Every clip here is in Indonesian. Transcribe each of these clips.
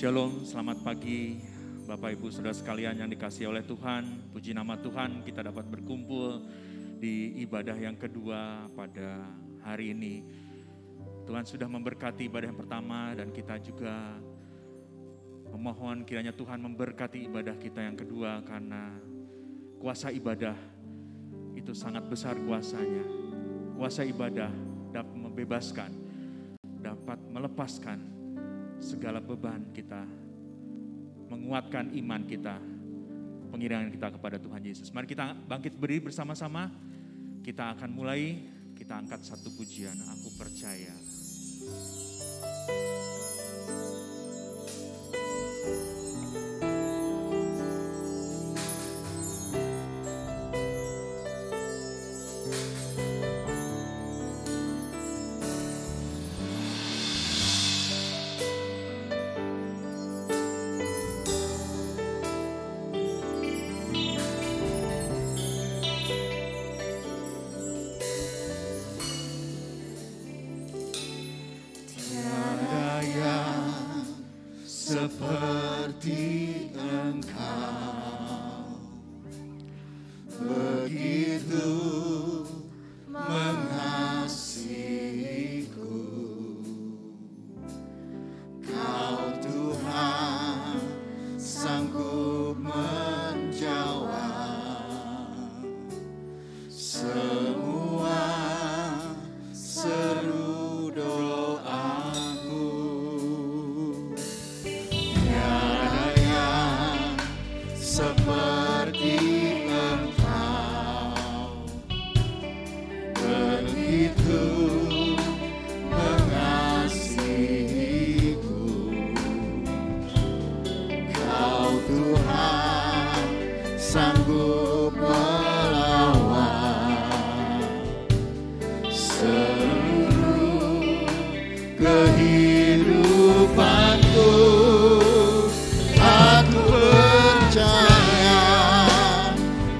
Shalom, selamat pagi Bapak Ibu Saudara sekalian yang dikasihi oleh Tuhan. Puji nama Tuhan, kita dapat berkumpul di ibadah yang kedua pada hari ini. Tuhan sudah memberkati ibadah yang pertama dan kita juga memohon kiranya Tuhan memberkati ibadah kita yang kedua, karena kuasa ibadah itu sangat besar kuasanya. Kuasa ibadah dapat membebaskan, dapat melepaskan segala beban kita, menguatkan iman kita, pengiringan kita kepada Tuhan Yesus. Mari kita bangkit berdiri bersama-sama. Kita akan mulai, kita angkat satu pujian, Aku Percaya. Seperti Engkau, begitu mengasihiku. Kau Tuhan sanggup menjawab semua seru doaku. Seperti Engkau, begitu mengasihiku. Kau Tuhan sanggup melawan seluruh kehidupanku. Aku percaya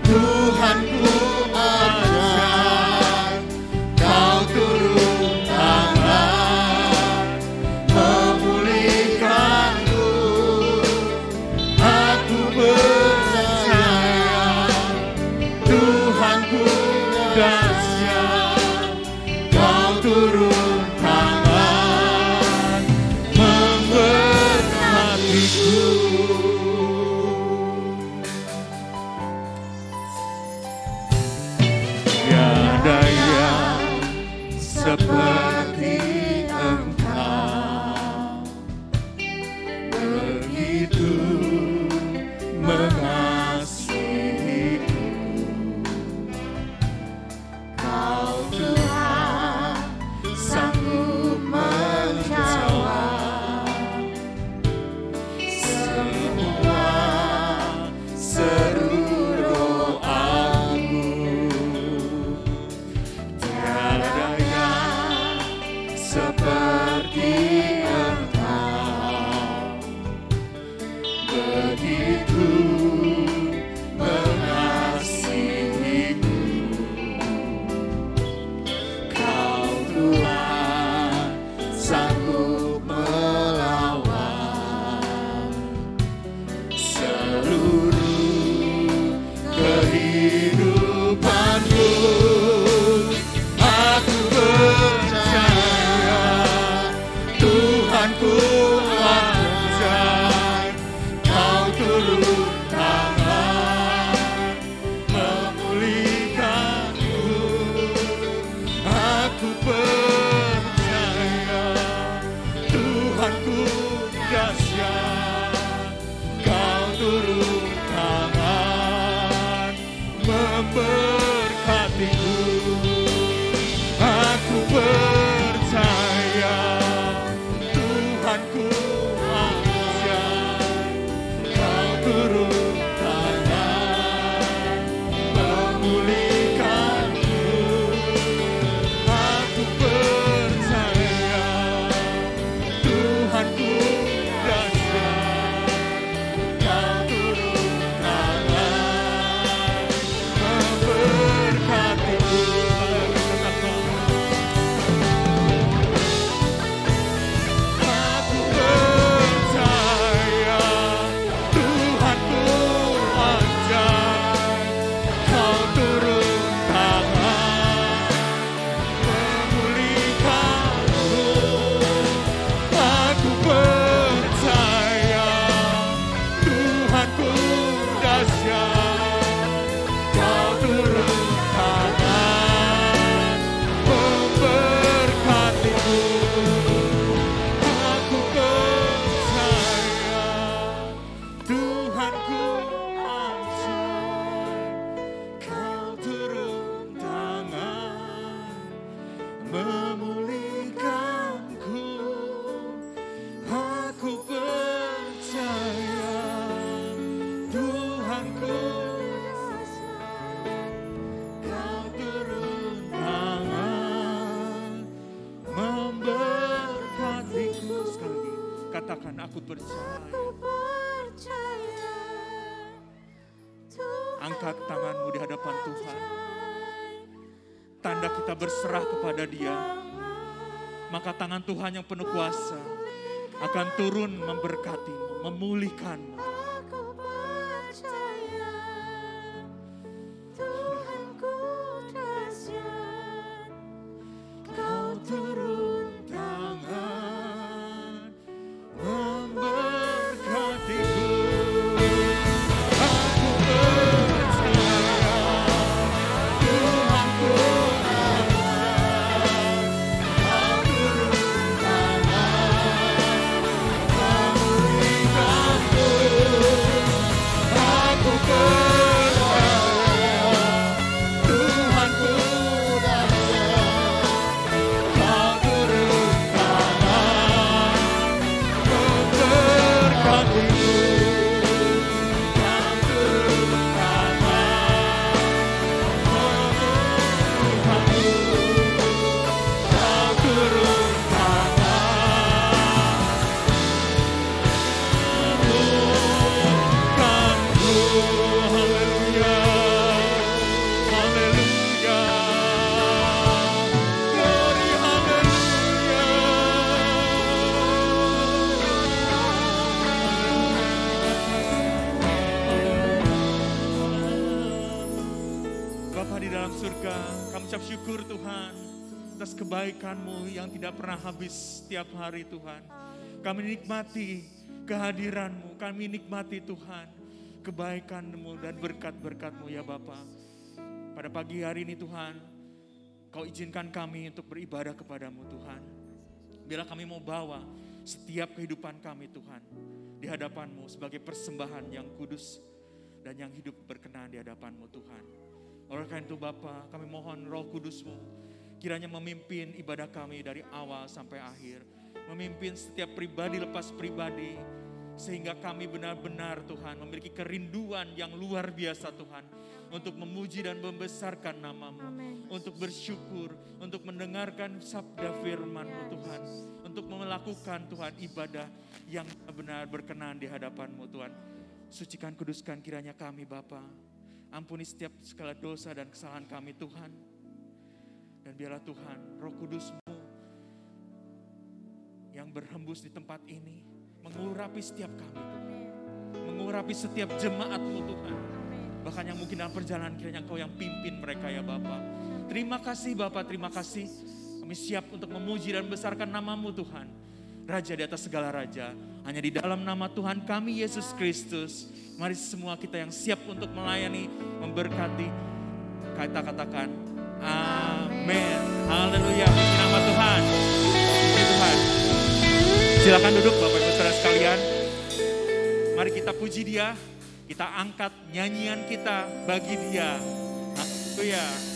Tuhanku ajaib, Kau turun tangan memulihkanku. Aku percaya Tuhanku dahsyat, Kau turun tangan memberkatiku. Tiada yang seperti Engkau, begitu mengasihiku. Kau Tuhan sanggup menjawab semua seru doaku. Tiada yang seperti Engkau, begitu mengasihiku. Kau Tuhan sanggup melawan seluruh kehidupanku. Aku percaya Tuhanku ajaib, Kau turun tangan memulihkanku. Aku percaya Tuhanku dahsyat, Kau turun tangan memberkatiku. Aku percaya Tuhanku ajaib, Kau turun Angkat tanganmu di hadapan Tuhan. Tanda kita berserah kepada Dia. Maka tangan Tuhan yang penuh kuasa akan turun memberkatimu, memulihkanmu. Aku percaya Tuhanku dahsyat. Kau turun Tangan memberkatiku. Aku percaya Tuhanku ucap syukur Tuhan atas kebaikan-Mu yang tidak pernah habis setiap hari Tuhan. Kami nikmati kehadiran-Mu, kami nikmati Tuhan kebaikan-Mu dan berkat-berkat-Mu ya Bapa. Pada pagi hari ini Tuhan, Kau izinkan kami untuk beribadah kepada-Mu Tuhan. Bila kami mau bawa setiap kehidupan kami Tuhan di hadapan-Mu sebagai persembahan yang kudus dan yang hidup berkenan di hadapan-Mu Tuhan. Oleh karena itu Bapa, kami mohon Roh Kudus-Mu kiranya memimpin ibadah kami dari awal sampai akhir. Memimpin setiap pribadi lepas pribadi. Sehingga kami benar-benar Tuhan memiliki kerinduan yang luar biasa Tuhan. Untuk memuji dan membesarkan nama-Mu. Amen. Untuk bersyukur, untuk mendengarkan sabda firman-Mu Tuhan. Untuk melakukan Tuhan ibadah yang benar berkenan di hadapan-Mu Tuhan. Sucikan, kuduskan kiranya kami Bapa. Ampuni setiap segala dosa dan kesalahan kami Tuhan. Dan biarlah Tuhan Roh Kudus-Mu yang berhembus di tempat ini mengurapi setiap kami Tuhan. Mengurapi setiap jemaat-Mu Tuhan. Bahkan yang mungkin dalam perjalanan kiranya Engkau yang pimpin mereka ya Bapa. Terima kasih Bapa, terima kasih. Kami siap untuk memuji dan membesarkan nama-Mu Tuhan. Raja di atas segala raja. Hanya di dalam nama Tuhan kami Yesus Kristus. Mari semua kita yang siap untuk melayani, memberkati. Kita katakan amin. Haleluya, puji nama Tuhan. Puji Tuhan. Silakan duduk Bapak Ibu Saudara sekalian. Mari kita puji Dia. Kita angkat nyanyian kita bagi Dia. Haleluya.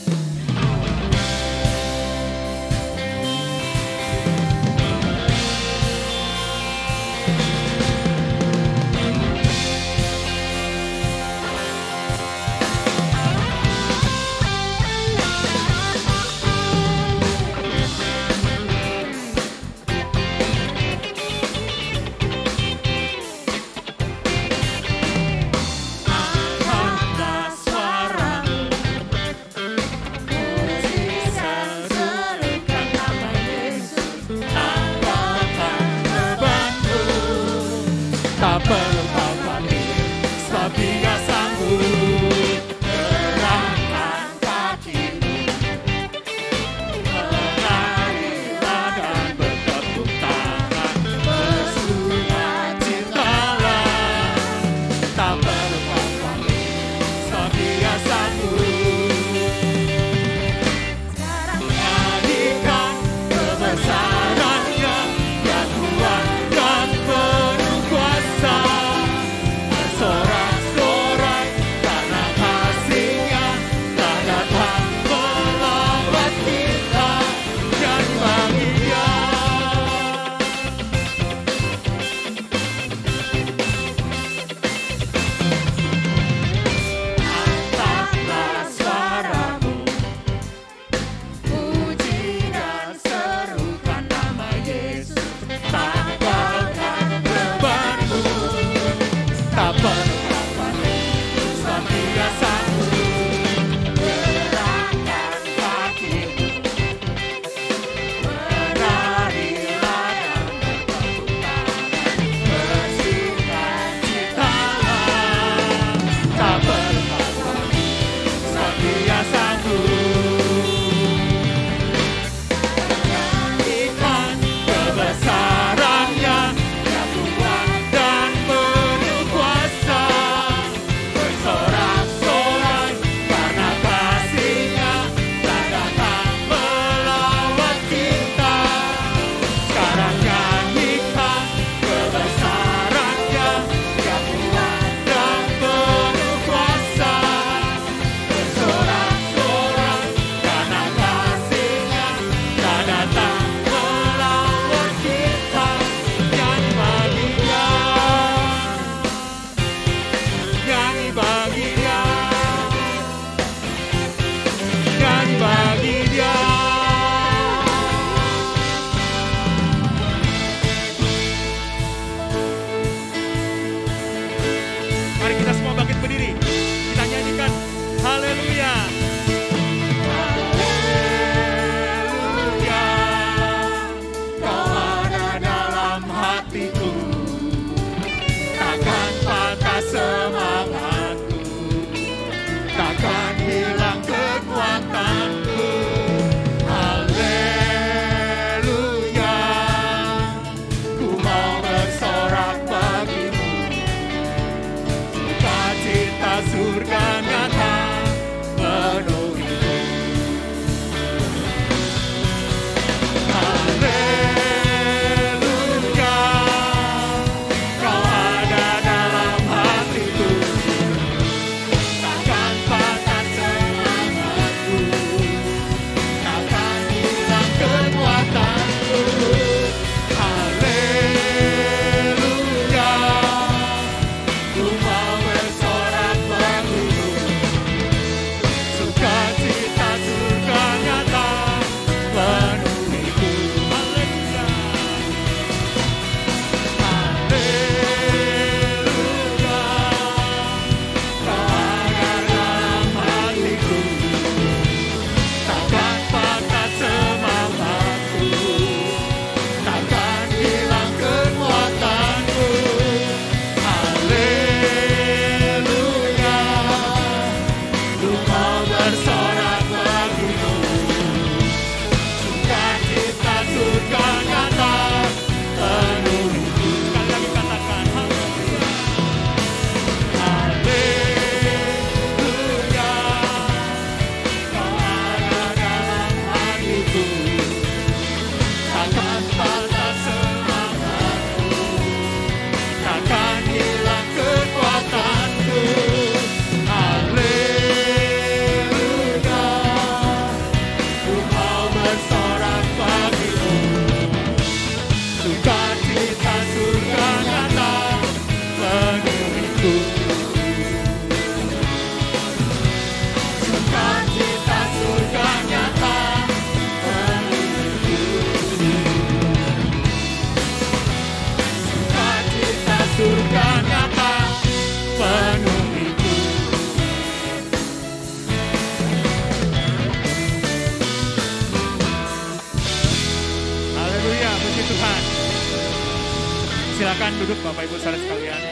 Silakan duduk Bapak Ibu Saudara sekalian.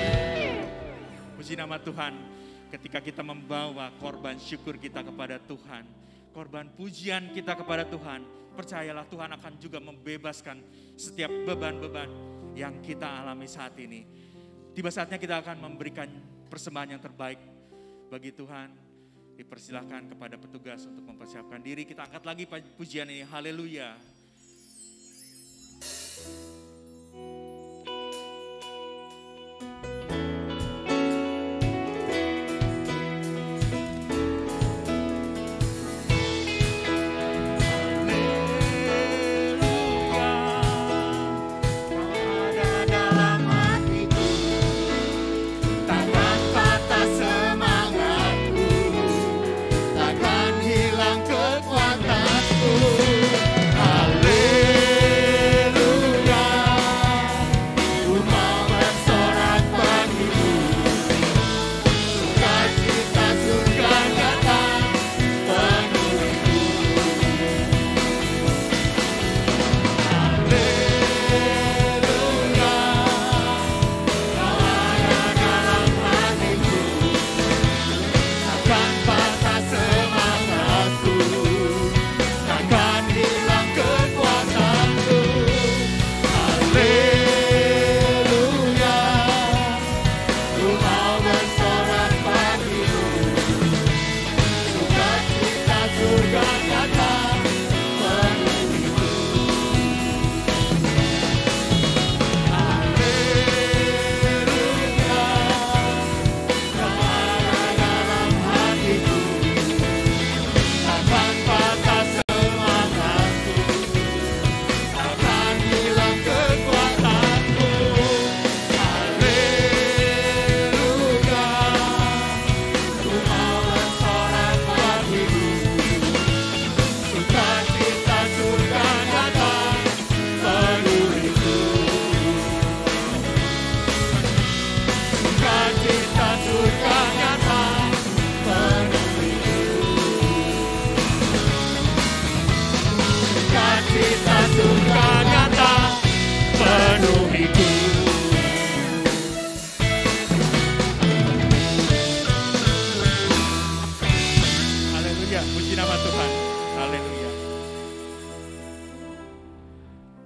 Puji nama Tuhan, ketika kita membawa korban syukur kita kepada Tuhan, korban pujian kita kepada Tuhan, percayalah Tuhan akan juga membebaskan setiap beban-beban yang kita alami saat ini. Tiba saatnya kita akan memberikan persembahan yang terbaik bagi Tuhan. Dipersilahkan kepada petugas untuk mempersiapkan diri. Kita angkat lagi pujian ini. Haleluya.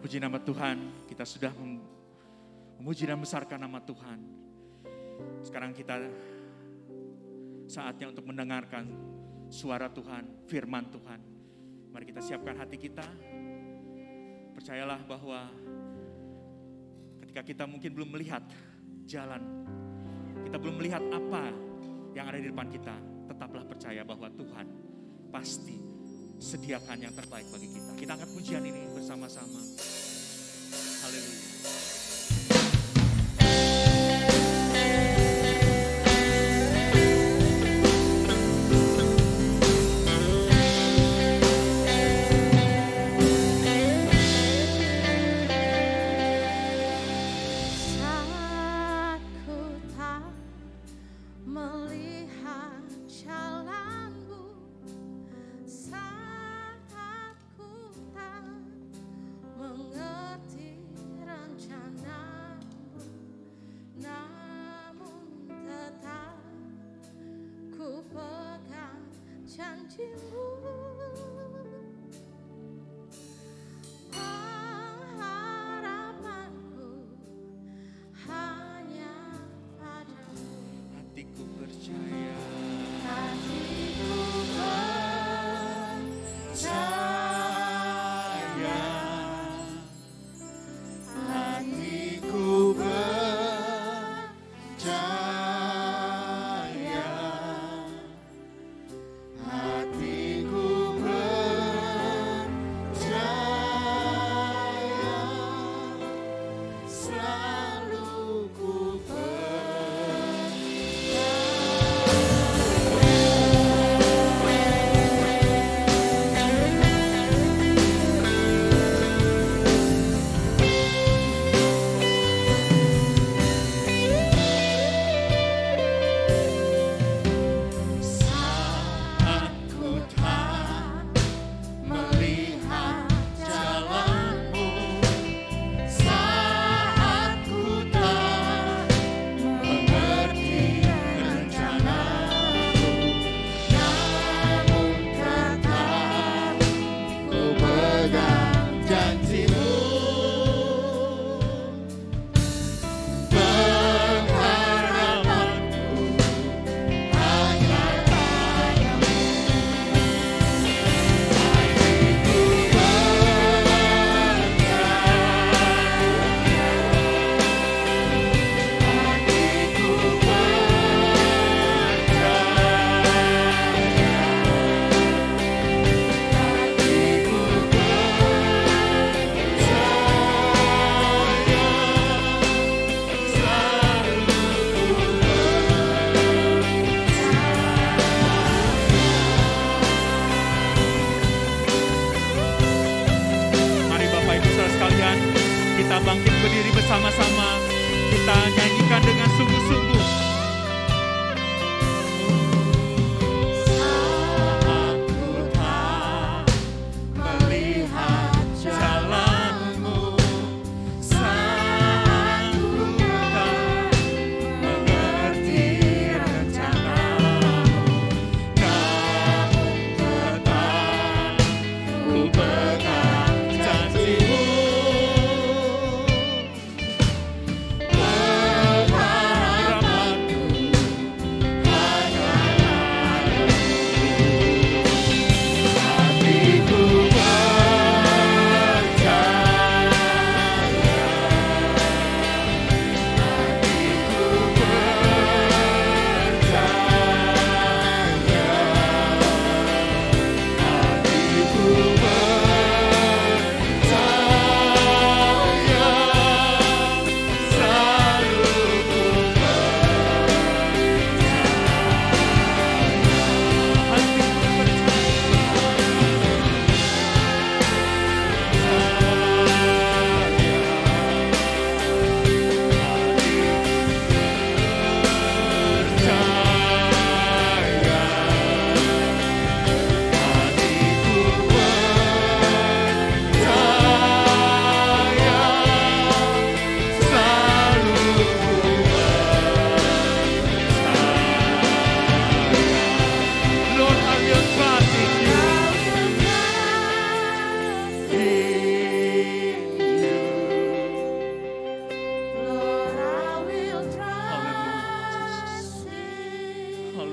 Puji nama Tuhan, kita sudah memuji dan membesarkan nama Tuhan. Sekarang kita saatnya untuk mendengarkan suara Tuhan, firman Tuhan. Mari kita siapkan hati kita. Percayalah bahwa ketika kita mungkin belum melihat jalan, kita belum melihat apa yang ada di depan kita, tetaplah percaya bahwa Tuhan pasti sediakan yang terbaik bagi kita. Kita angkat pujian ini bersama-sama. Haleluya.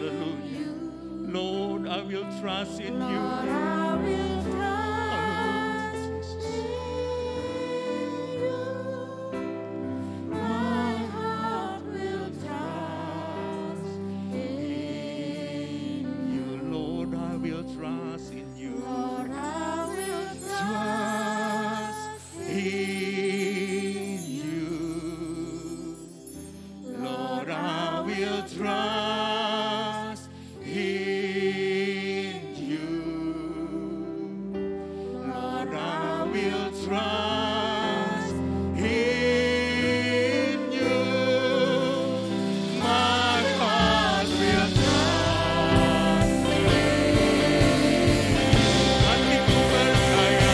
Hallelujah. Lord, I will trust in Lord, you. I will trust in you. My heart will trust in You, Lord, I will trust in you. Lord, I will Trust in you. Lord, I will trust in you. Lord, I will trust in you. My heart will trust in you. Hatiku percaya.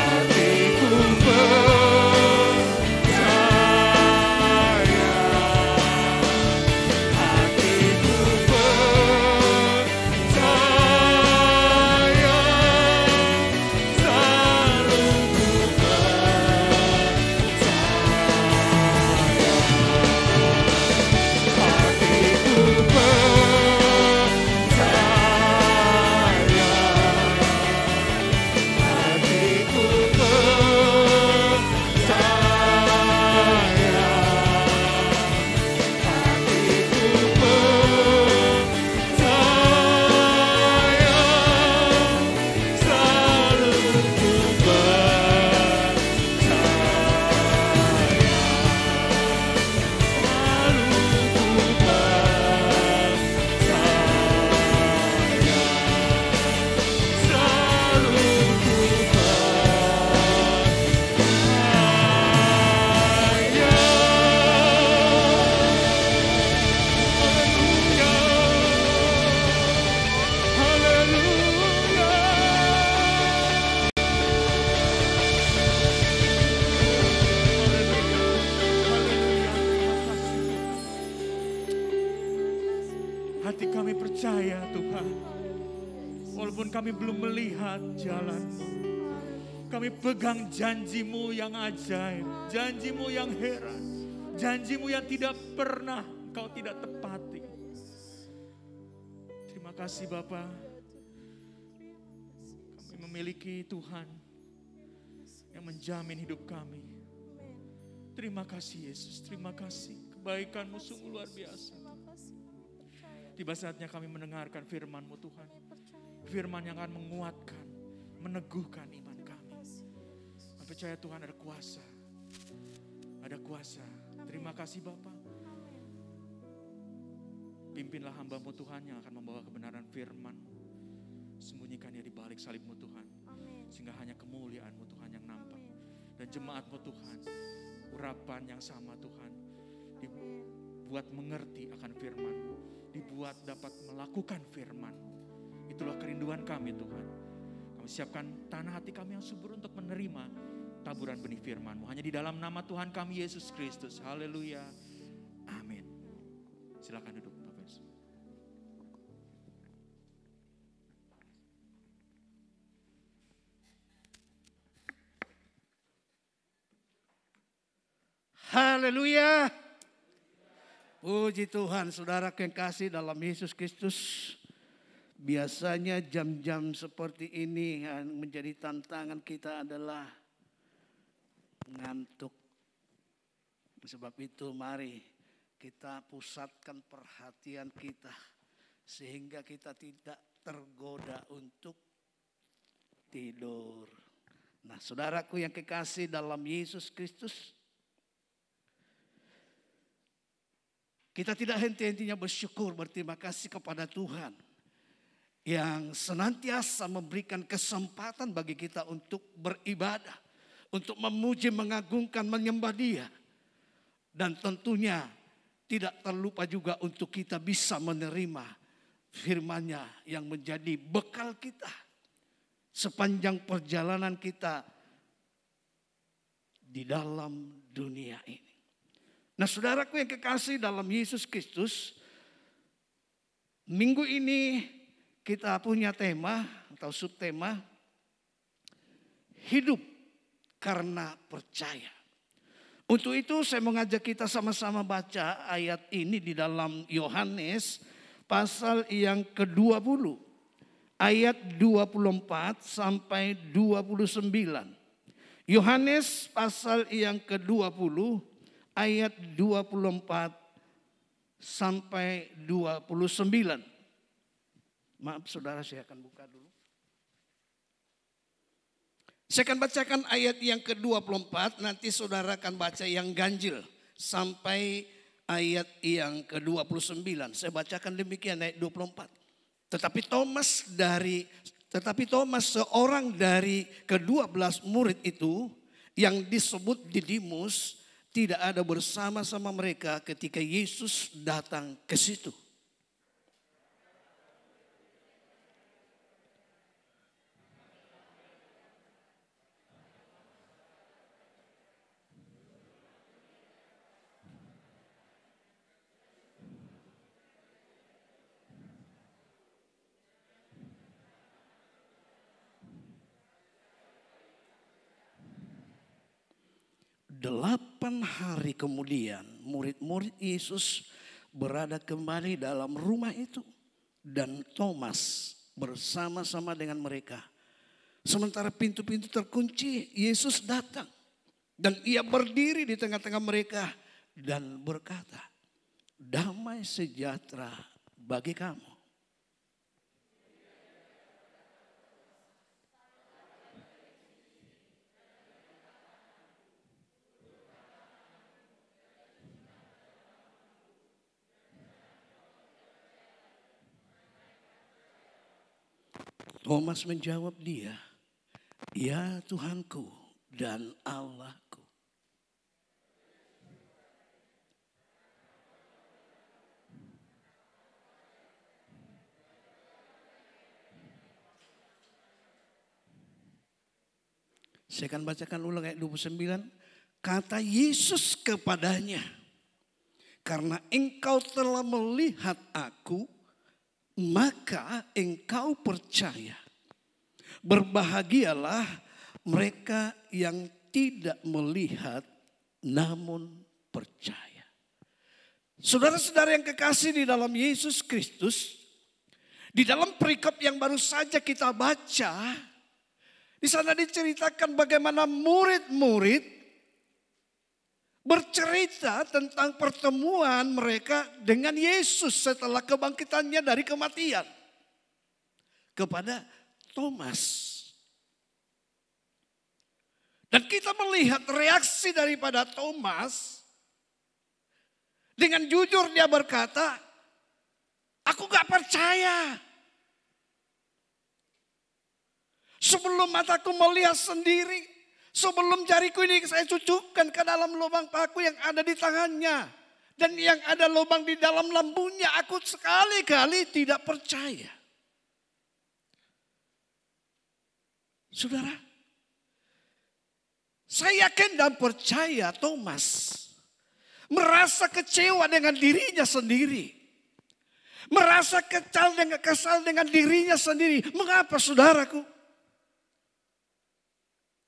Hatiku percaya, hatiku percaya, selalu ku percaya. Hatiku percaya, hatiku percaya, hatiku percaya, selalu ku percaya, hati kami percaya Tuhan, walaupun kami belum melihat jalan-Mu, kami pegang janji-Mu yang ajaib, janji-Mu yang heran, janji-Mu yang tidak pernah Kau tidak tepati. Terima kasih Bapa, kami memiliki Tuhan yang menjamin hidup kami. Terima kasih Yesus, terima kasih, kebaikan-Mu sungguh luar biasa. Tiba saatnya kami mendengarkan firman-Mu Tuhan. Firman yang akan menguatkan, meneguhkan iman kami. Kami percaya Tuhan ada kuasa. Ada kuasa. Terima kasih Bapa. Pimpinlah hamba-Mu Tuhan yang akan membawa kebenaran firman. Sembunyikannya di balik salib-Mu Tuhan. Sehingga hanya kemuliaan-Mu Tuhan yang nampak. Dan jemaat-Mu Tuhan, urapan yang sama Tuhan, dibuat mengerti akan firman-Mu. Dibuat dapat melakukan firman. Itulah kerinduan kami Tuhan. Kami siapkan tanah hati kami yang subur untuk menerima taburan benih firman-Mu. Hanya di dalam nama Tuhan kami Yesus Kristus. Haleluya. Amin. Silakan duduk Bapak Yesus. Haleluya. Puji Tuhan, saudara yang kasih dalam Yesus Kristus. Biasanya jam-jam seperti ini yang menjadi tantangan kita adalah ngantuk. Sebab itu mari kita pusatkan perhatian kita sehingga kita tidak tergoda untuk tidur. Nah, saudaraku yang kekasih dalam Yesus Kristus, kita tidak henti-hentinya bersyukur, berterima kasih kepada Tuhan yang senantiasa memberikan kesempatan bagi kita untuk beribadah, untuk memuji, mengagungkan, menyembah Dia. Dan tentunya tidak terlupa juga untuk kita bisa menerima firman-Nya yang menjadi bekal kita sepanjang perjalanan kita di dalam dunia ini. Nah, saudaraku yang kekasih dalam Yesus Kristus, minggu ini kita punya tema atau subtema hidup karena percaya. Untuk itu saya mengajak kita sama-sama baca ayat ini di dalam Yohanes pasal yang ke-20. Ayat 24 sampai 29. Yohanes pasal yang ke-20 ayat 24 sampai 29. Maaf saudara, saya akan buka dulu. Saya akan bacakan ayat yang ke-24, nanti saudara akan baca yang ganjil sampai ayat yang ke-29. Saya bacakan demikian ayat 24. Tetapi Thomas seorang dari ke-12 murid itu yang disebut Didimus tidak ada bersama-sama mereka ketika Yesus datang ke situ. Delapan hari kemudian murid-murid Yesus berada kembali dalam rumah itu. Dan Thomas bersama-sama dengan mereka. Sementara pintu-pintu terkunci, Yesus datang. Dan ia berdiri di tengah-tengah mereka dan berkata, damai sejahtera bagi kamu. Thomas menjawab dia, ya Tuhanku dan Allahku. Saya akan bacakan ulang ayat 29. Kata Yesus kepadanya, karena engkau telah melihat aku, maka engkau percaya. Berbahagialah mereka yang tidak melihat namun percaya. Saudara-saudara yang kekasih di dalam Yesus Kristus, di dalam perikop yang baru saja kita baca, di sana diceritakan bagaimana murid-murid bercerita tentang pertemuan mereka dengan Yesus setelah kebangkitannya dari kematian kepada Thomas. Dan kita melihat reaksi daripada Thomas. Dengan jujur dia berkata, aku gak percaya. Sebelum mataku melihat sendiri, sebelum jariku ini saya cucukkan ke dalam lubang paku yang ada di tangannya. Dan yang ada lubang di dalam lambungnya, aku sekali-kali tidak percaya. Saudara, saya yakin dan percaya Thomas merasa kecewa dengan dirinya sendiri. Merasa kesal dengan dirinya sendiri. Mengapa saudaraku?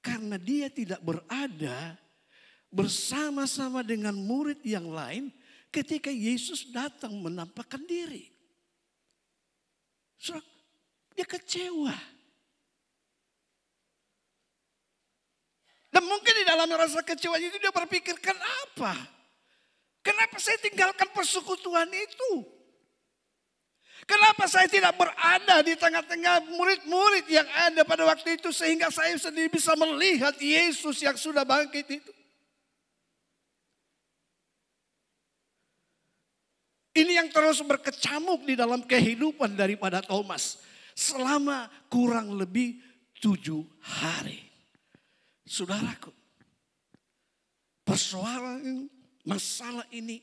Karena dia tidak berada bersama-sama dengan murid yang lain ketika Yesus datang menampakkan diri. Saudara, dia kecewa. Dan mungkin di dalam rasa kecewa itu dia berpikirkan apa? Kenapa saya tinggalkan persekutuan itu? Kenapa saya tidak berada di tengah-tengah murid-murid yang ada pada waktu itu sehingga saya sendiri bisa melihat Yesus yang sudah bangkit itu? Ini yang terus berkecamuk di dalam kehidupan daripada Thomas selama kurang lebih 7 hari. Saudaraku, persoalan masalah ini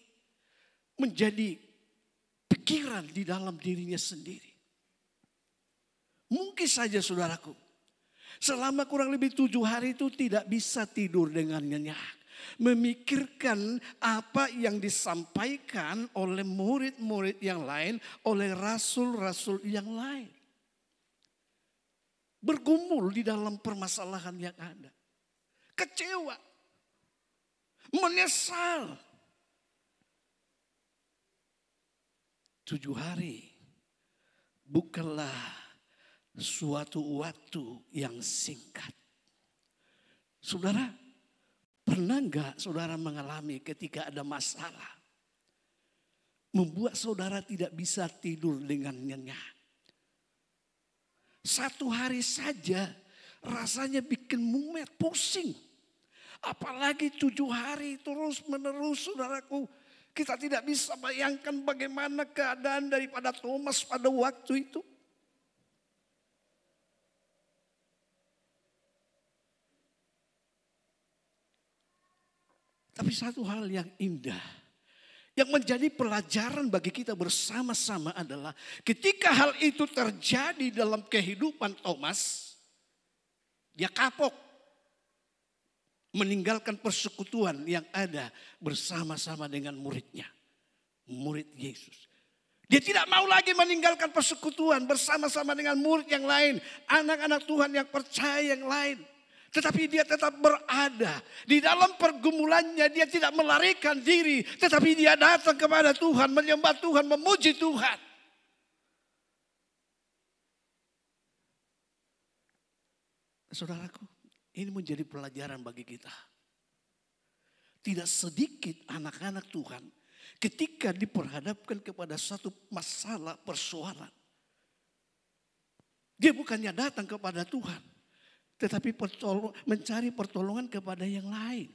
menjadi pikiran di dalam dirinya sendiri. Mungkin saja saudaraku, selama kurang lebih 7 hari itu tidak bisa tidur dengan nyenyak. Memikirkan apa yang disampaikan oleh murid-murid yang lain, oleh rasul-rasul yang lain. bergumul di dalam permasalahan yang ada. Kecewa, menyesal. 7 hari bukanlah suatu waktu yang singkat. Saudara, pernah enggak saudara mengalami ketika ada masalah membuat saudara tidak bisa tidur dengan nyenyak? 1 hari saja rasanya bikin mumet, pusing. Apalagi 7 hari terus menerus, saudaraku. Kita tidak bisa bayangkan bagaimana keadaan daripada Thomas pada waktu itu. Tapi satu hal yang indah, yang menjadi pelajaran bagi kita bersama-sama adalah ketika hal itu terjadi dalam kehidupan Thomas, dia kapok meninggalkan persekutuan yang ada bersama-sama dengan muridnya, murid Yesus. Dia tidak mau lagi meninggalkan persekutuan bersama-sama dengan murid yang lain, anak-anak Tuhan yang percaya yang lain. Tetapi dia tetap berada di dalam pergumulannya, dia tidak melarikan diri, tetapi dia datang kepada Tuhan, menyembah Tuhan, memuji Tuhan. Saudaraku, ini menjadi pelajaran bagi kita. Tidak sedikit anak-anak Tuhan ketika diperhadapkan kepada satu masalah persoalan, dia bukannya datang kepada Tuhan, tetapi mencari pertolongan kepada yang lain.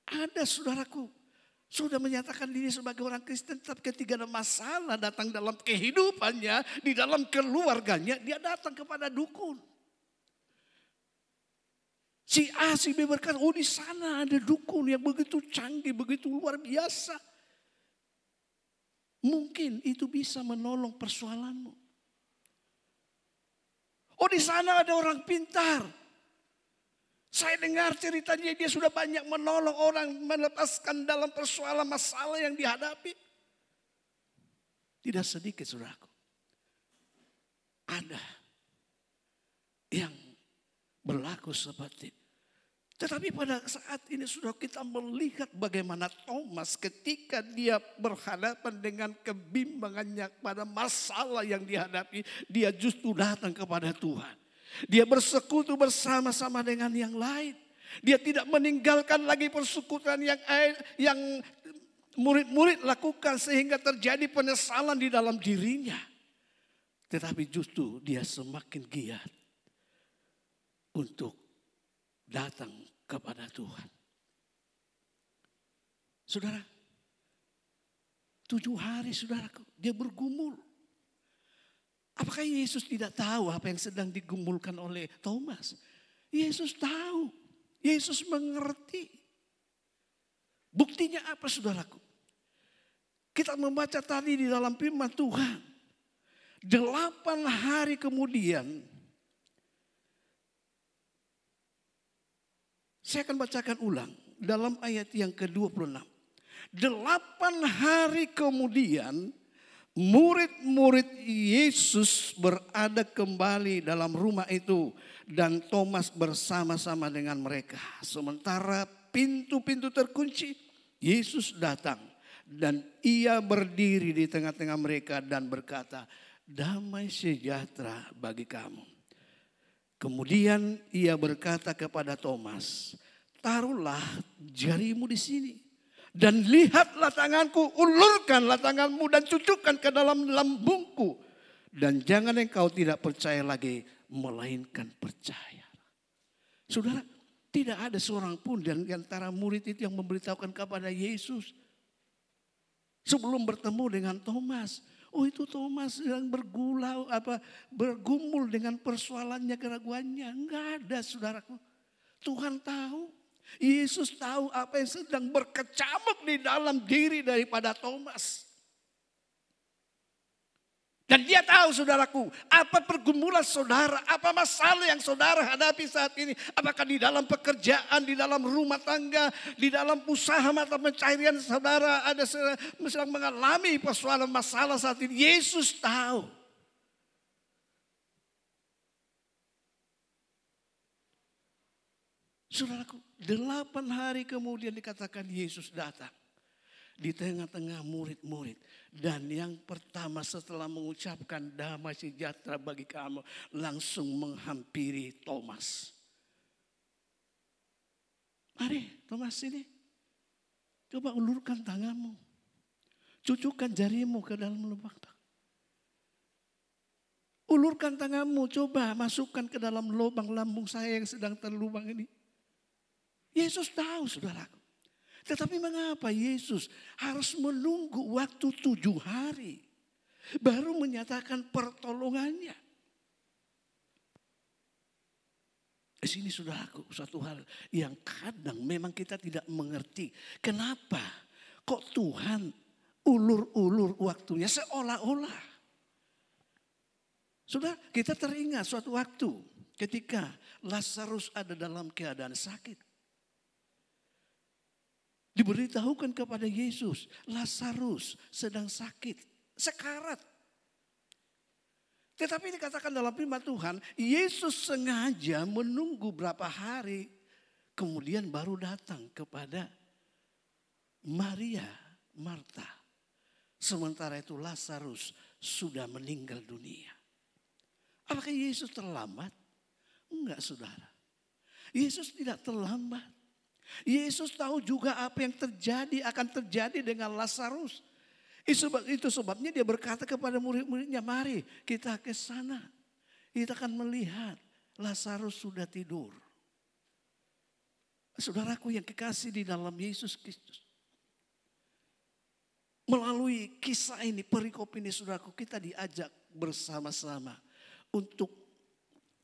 Ada saudaraku, sudah menyatakan diri sebagai orang Kristen, tetapi ketika ada masalah datang dalam kehidupannya, di dalam keluarganya, dia datang kepada dukun. Si A, si B berkata, oh di sana ada dukun yang begitu canggih, begitu luar biasa. Mungkin itu bisa menolong persoalanmu. Oh di sana ada orang pintar. Saya dengar ceritanya dia sudah banyak menolong orang melepaskan dalam persoalan masalah yang dihadapi. Tidak sedikit saudaraku. Ada yang berlaku seperti itu. Tetapi pada saat ini sudah kita melihat bagaimana Thomas ketika dia berhadapan dengan kebimbangannya pada masalah yang dihadapi, dia justru datang kepada Tuhan. Dia bersekutu bersama-sama dengan yang lain. Dia tidak meninggalkan lagi persekutuan yang murid-murid lakukan sehingga terjadi penyesalan di dalam dirinya. Tetapi justru dia semakin giat untuk datang kepada Tuhan. Saudara, 7 hari saudaraku, dia bergumul. Apakah Yesus tidak tahu apa yang sedang digumulkan oleh Thomas? Yesus tahu, Yesus mengerti. Buktinya apa saudaraku? Kita membaca tadi di dalam firman Tuhan. 8 hari kemudian, saya akan bacakan ulang dalam ayat yang ke-26. 8 hari kemudian murid-murid Yesus berada kembali dalam rumah itu. Dan Thomas bersama-sama dengan mereka. Sementara pintu-pintu terkunci, Yesus datang. Dan ia berdiri di tengah-tengah mereka dan berkata, damai sejahtera bagi kamu. Kemudian ia berkata kepada Thomas, taruhlah jarimu di sini. Dan lihatlah tanganku, ulurkanlah tanganmu dan cucukkan ke dalam lambungku. Dan jangan engkau tidak percaya lagi, melainkan percaya. Saudara, tidak ada seorang pun di antara murid itu yang memberitahukan kepada Yesus. Sebelum bertemu dengan Thomas. Oh itu Thomas yang bergumul dengan persoalannya, keraguannya. Enggak ada saudaraku. Tuhan tahu. Yesus tahu apa yang sedang berkecamuk di dalam diri daripada Thomas. Dan dia tahu saudaraku, apa pergumulan saudara, apa masalah yang saudara hadapi saat ini. Apakah di dalam pekerjaan, di dalam rumah tangga, di dalam usaha mata pencaharian saudara ada sedang mengalami persoalan masalah saat ini. Yesus tahu. Saudaraku, 8 hari kemudian dikatakan Yesus datang di tengah-tengah murid-murid. Dan yang pertama setelah mengucapkan damai sejahtera bagi kamu, langsung menghampiri Thomas. Mari Thomas ini, coba ulurkan tanganmu. Cucukkan jarimu ke dalam lubang. Ulurkan tanganmu, coba masukkan ke dalam lubang lambung saya yang sedang terlubang ini. Yesus tahu, saudaraku. Tetapi mengapa Yesus harus menunggu waktu 7 hari baru menyatakan pertolongannya? Di sini saudaraku, satu hal yang kadang memang kita tidak mengerti. Kenapa kok Tuhan ulur-ulur waktunya seolah-olah. Sudah, kita teringat suatu waktu ketika Lazarus ada dalam keadaan sakit. Diberitahukan kepada Yesus, Lazarus sedang sakit, sekarat. Tetapi dikatakan dalam firman Tuhan, Yesus sengaja menunggu berapa hari, kemudian baru datang kepada Maria, Marta. Sementara itu Lazarus sudah meninggal dunia. Apakah Yesus terlambat? Enggak, saudara. Yesus tidak terlambat. Yesus tahu juga apa yang akan terjadi dengan Lazarus. Itu sebabnya dia berkata kepada murid-muridnya, mari kita ke sana. Kita akan melihat Lazarus sudah tidur. Saudaraku yang kekasih di dalam Yesus Kristus. Melalui kisah ini, perikop ini saudaraku, kita diajak bersama-sama untuk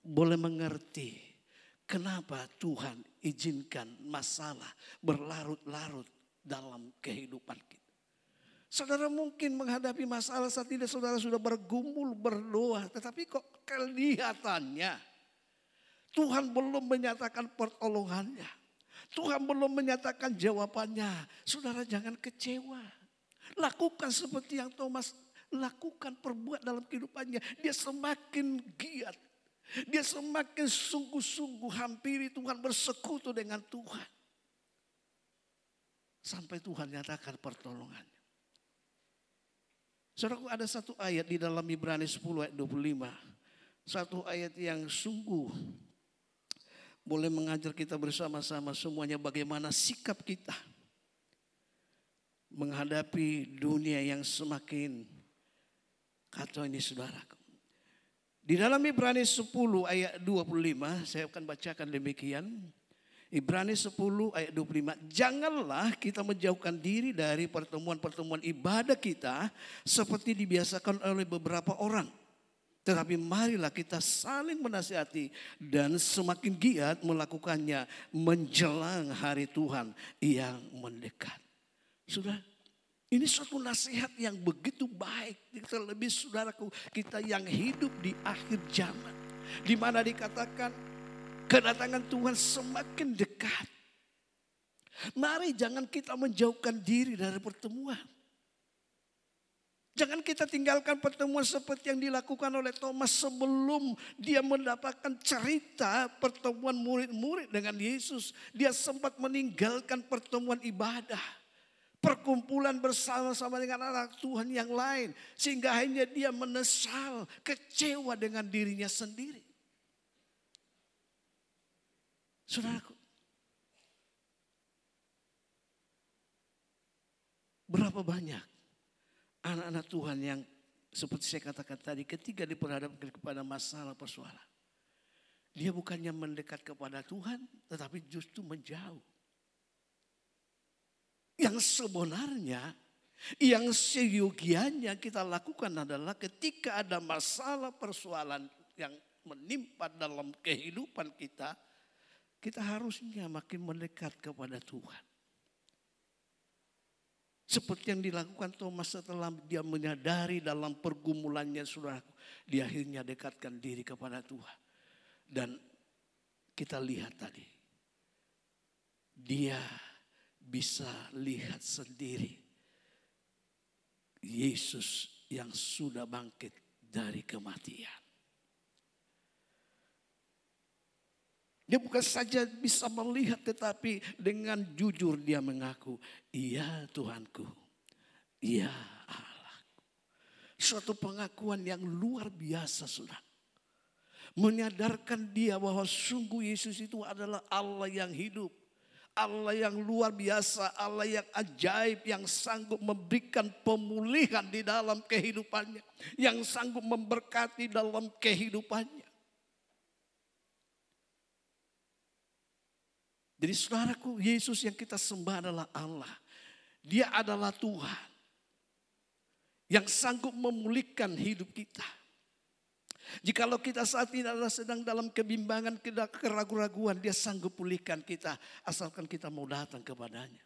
boleh mengerti kenapa Tuhan izinkan masalah berlarut-larut dalam kehidupan kita. Saudara mungkin menghadapi masalah saat ini saudara sudah bergumul, berdoa. Tetapi kok kelihatannya Tuhan belum menyatakan pertolongannya. Tuhan belum menyatakan jawabannya. Saudara jangan kecewa. Lakukan seperti yang Thomas lakukan, perbuat dalam kehidupannya. Dia semakin giat. Dia semakin sungguh-sungguh hampiri Tuhan, bersekutu dengan Tuhan. Sampai Tuhan nyatakan pertolongannya. Saudaraku, ada satu ayat di dalam Ibrani 10 ayat 25. Satu ayat yang sungguh boleh mengajar kita bersama-sama semuanya bagaimana sikap kita menghadapi dunia yang semakin kacau ini, saudaraku. Di dalam Ibrani 10 ayat 25, saya akan bacakan demikian. Ibrani 10 ayat 25, janganlah kita menjauhkan diri dari pertemuan-pertemuan ibadah kita seperti dibiasakan oleh beberapa orang. Tetapi marilah kita saling menasihati dan semakin giat melakukannya menjelang hari Tuhan yang mendekat. Sudah, ini suatu nasihat yang begitu baik. Terlebih saudaraku, kita yang hidup di akhir zaman. Di mana dikatakan kedatangan Tuhan semakin dekat. Mari jangan kita menjauhkan diri dari pertemuan. Jangan kita tinggalkan pertemuan seperti yang dilakukan oleh Thomas sebelum dia mendapatkan cerita pertemuan murid-murid dengan Yesus. Dia sempat meninggalkan pertemuan ibadah. Perkumpulan bersama-sama dengan anak Tuhan yang lain. Sehingga akhirnya dia menyesal, kecewa dengan dirinya sendiri. Saudaraku, berapa banyak anak-anak Tuhan yang seperti saya katakan tadi, ketika diperhadapkan kepada masalah persoalan, dia bukannya mendekat kepada Tuhan, tetapi justru menjauh. Yang sebenarnya, yang seyogianya kita lakukan adalah ketika ada masalah persoalan yang menimpa dalam kehidupan kita, kita harusnya makin mendekat kepada Tuhan. Seperti yang dilakukan Thomas setelah dia menyadari dalam pergumulannya, saudaraku, dia akhirnya dekatkan diri kepada Tuhan. Dan kita lihat tadi, dia bisa lihat sendiri Yesus yang sudah bangkit dari kematian. Dia bukan saja bisa melihat tetapi dengan jujur dia mengaku, iya Tuhanku, iya Allahku. Suatu pengakuan yang luar biasa saudara. Menyadarkan dia bahwa sungguh Yesus itu adalah Allah yang hidup. Allah yang luar biasa, Allah yang ajaib, yang sanggup memberikan pemulihan di dalam kehidupannya. Yang sanggup memberkati dalam kehidupannya. Jadi saudaraku, Yesus yang kita sembah adalah Allah. Dia adalah Tuhan yang sanggup memulihkan hidup kita. Jikalau kita saat ini adalah sedang dalam kebimbangan, keraguan-raguan, dia sanggup pulihkan kita asalkan kita mau datang kepadanya.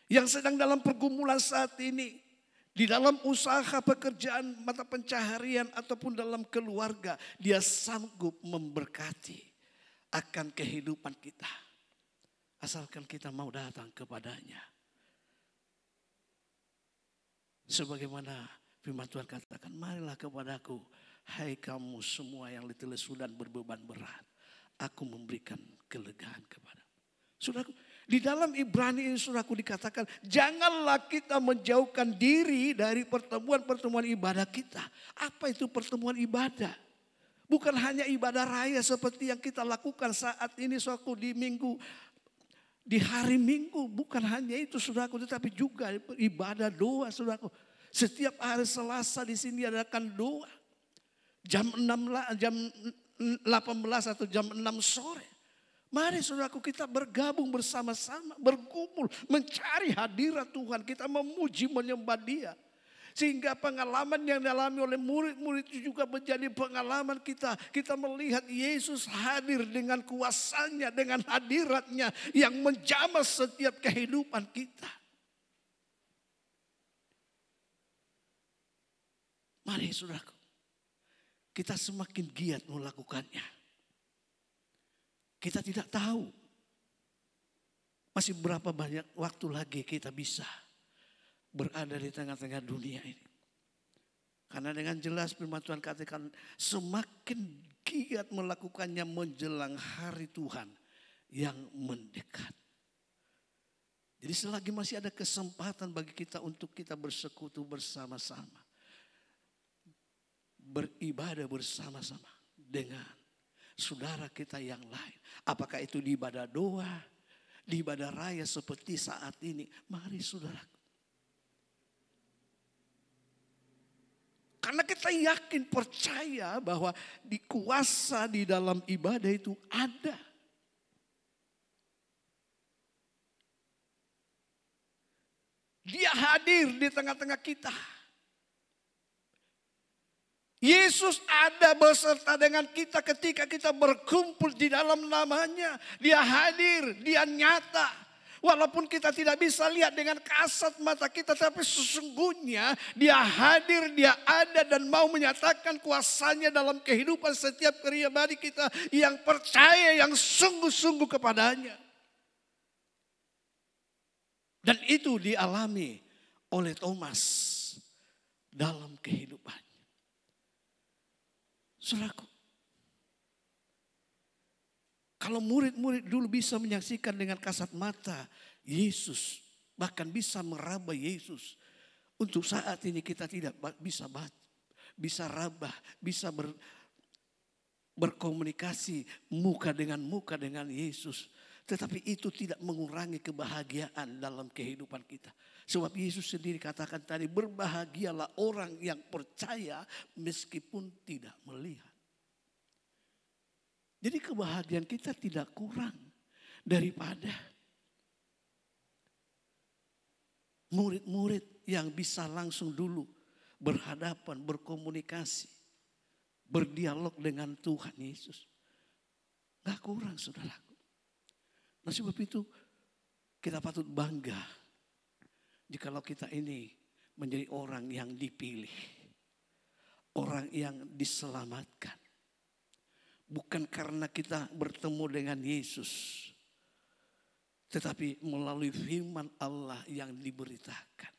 Yang sedang dalam pergumulan saat ini, di dalam usaha pekerjaan, mata pencaharian ataupun dalam keluarga, dia sanggup memberkati akan kehidupan kita. Asalkan kita mau datang kepadanya. Sebagaimana firman Tuhan katakan, marilah kepadaku, hai kamu semua yang letih lesu dan berbeban berat, aku memberikan kelegaan kepadamu. Saudaraku, di dalam Ibrani ini saudaraku dikatakan, janganlah kita menjauhkan diri dari pertemuan-pertemuan ibadah kita. Apa itu pertemuan ibadah? Bukan hanya ibadah raya seperti yang kita lakukan saat ini saudaraku di hari Minggu. Bukan hanya itu saudaraku, tetapi juga ibadah doa saudaraku. Setiap hari Selasa di sini adakan doa. Jam 18 atau jam 6 sore. Mari saudaraku kita bergabung bersama-sama, berkumpul, mencari hadirat Tuhan. Kita memuji, menyembah Dia. Sehingga pengalaman yang dialami oleh murid-murid itu juga menjadi pengalaman kita. Kita melihat Yesus hadir dengan kuasanya, dengan hadiratnya yang menjamah setiap kehidupan kita. Mari saudaraku, kita semakin giat melakukannya. Kita tidak tahu masih berapa banyak waktu lagi kita bisa berada di tengah-tengah dunia ini. Karena dengan jelas firman Tuhan katakan semakin giat melakukannya menjelang hari Tuhan yang mendekat. Jadi selagi masih ada kesempatan bagi kita untuk kita bersekutu bersama-sama. Beribadah bersama-sama dengan saudara kita yang lain. Apakah itu di ibadah doa, di ibadah raya seperti saat ini. Mari saudaraku. Karena kita yakin percaya bahwa di kuasa di dalam ibadah itu ada. Dia hadir di tengah-tengah kita. Yesus ada beserta dengan kita ketika kita berkumpul di dalam namanya. Dia hadir, dia nyata. Walaupun kita tidak bisa lihat dengan kasat mata kita, tapi sesungguhnya dia hadir, dia ada dan mau menyatakan kuasanya dalam kehidupan setiap pribadi kita yang percaya, yang sungguh-sungguh kepadanya. Dan itu dialami oleh Thomas dalam kehidupannya. Saudaraku, kalau murid-murid dulu bisa menyaksikan dengan kasat mata Yesus, bahkan bisa meraba Yesus. Untuk saat ini kita tidak bisa raba, bisa berkomunikasi muka dengan Yesus. Tetapi itu tidak mengurangi kebahagiaan dalam kehidupan kita. Sebab Yesus sendiri katakan tadi, berbahagialah orang yang percaya meskipun tidak melihat. Jadi kebahagiaan kita tidak kurang daripada murid-murid yang bisa langsung dulu berhadapan, berkomunikasi, berdialog dengan Tuhan Yesus. Gak kurang saudaraku. Nah sebab itu kita patut bangga jikalau kita ini menjadi orang yang dipilih. Orang yang diselamatkan. Bukan karena kita bertemu dengan Yesus. Tetapi melalui firman Allah yang diberitakan.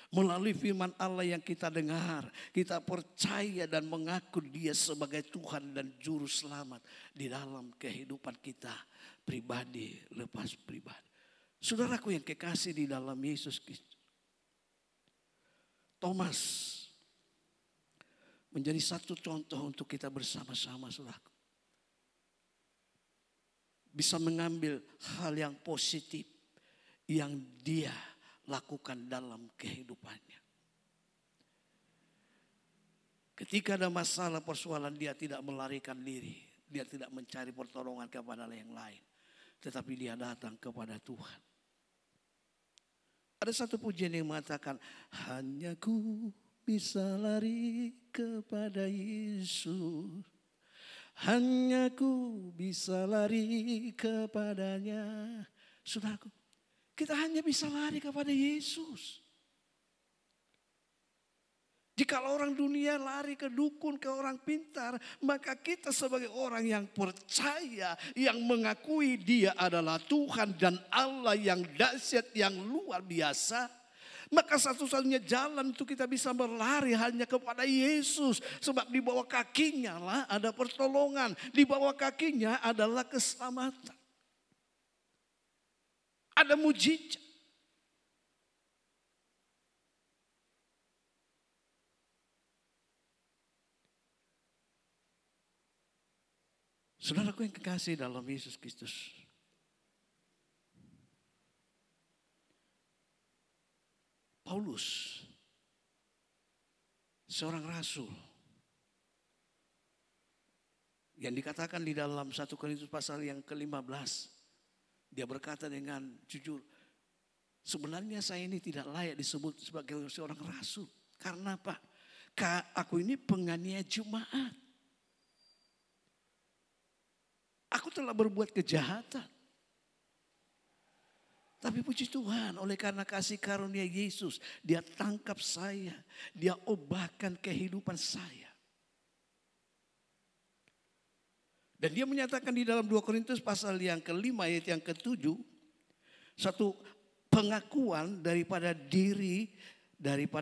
Melalui firman Allah yang kita dengar, kita percaya dan mengaku Dia sebagai Tuhan dan Juru Selamat di dalam kehidupan kita pribadi lepas pribadi. Saudaraku yang kekasih di dalam Yesus Kristus, Thomas menjadi satu contoh untuk kita bersama-sama, saudaraku. Bisa mengambil hal yang positif yang dia lakukan dalam kehidupannya. Ketika ada masalah persoalan, dia tidak melarikan diri. Dia tidak mencari pertolongan kepada yang lain. Tetapi dia datang kepada Tuhan. Ada satu pujian yang mengatakan, hanya ku bisa lari kepada Yesus. Hanya ku bisa lari kepadanya. Saudaraku, kita hanya bisa lari kepada Yesus. Jika orang dunia lari ke dukun, ke orang pintar, maka kita sebagai orang yang percaya, yang mengakui Dia adalah Tuhan dan Allah yang dahsyat, yang luar biasa, maka satu-satunya jalan untuk kita bisa berlari hanya kepada Yesus. Sebab di bawah kakinya lah ada pertolongan, di bawah kakinya adalah keselamatan. Ada mujizat. Saudaraku yang kekasih dalam Yesus Kristus, Paulus, seorang rasul yang dikatakan di dalam 1 Korintus pasal yang ke-15, dia berkata dengan jujur, sebenarnya saya ini tidak layak disebut sebagai seorang rasul. Karena apa? Aku ini penganiaya jemaat. Aku telah berbuat kejahatan. Tapi puji Tuhan, oleh karena kasih karunia Yesus, Dia tangkap saya, Dia ubahkan kehidupan saya. Dan dia menyatakan di dalam 2 Korintus pasal yang ke-5 ayat yang ke-7, satu pengakuan daripada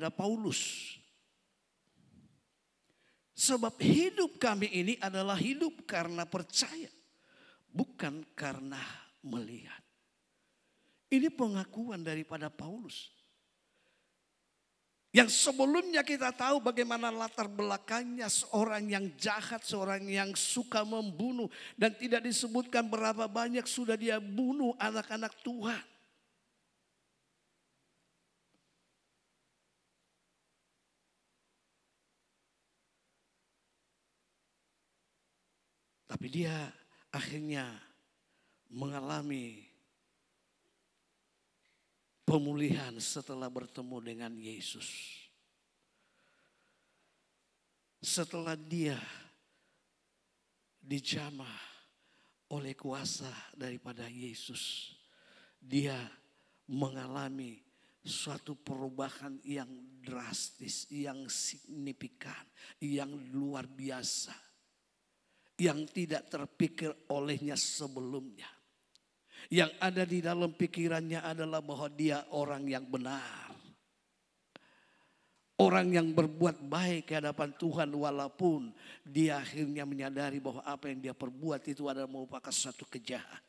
Paulus. Sebab hidup kami ini adalah hidup karena percaya, bukan karena melihat. Ini pengakuan daripada Paulus. Yang sebelumnya kita tahu bagaimana latar belakangnya, seorang yang jahat, seorang yang suka membunuh. Dan tidak disebutkan berapa banyak sudah dia bunuh anak-anak Tuhan. Tapi dia akhirnya mengalami pemulihan setelah bertemu dengan Yesus. Setelah dia dijamah oleh kuasa daripada Yesus, dia mengalami suatu perubahan yang drastis, yang signifikan, yang luar biasa, yang tidak terpikir olehnya sebelumnya. Yang ada di dalam pikirannya adalah bahwa dia orang yang benar. Orang yang berbuat baik ke hadapan Tuhan walaupun dia akhirnya menyadari bahwa apa yang dia perbuat itu adalah merupakan suatu kejahatan.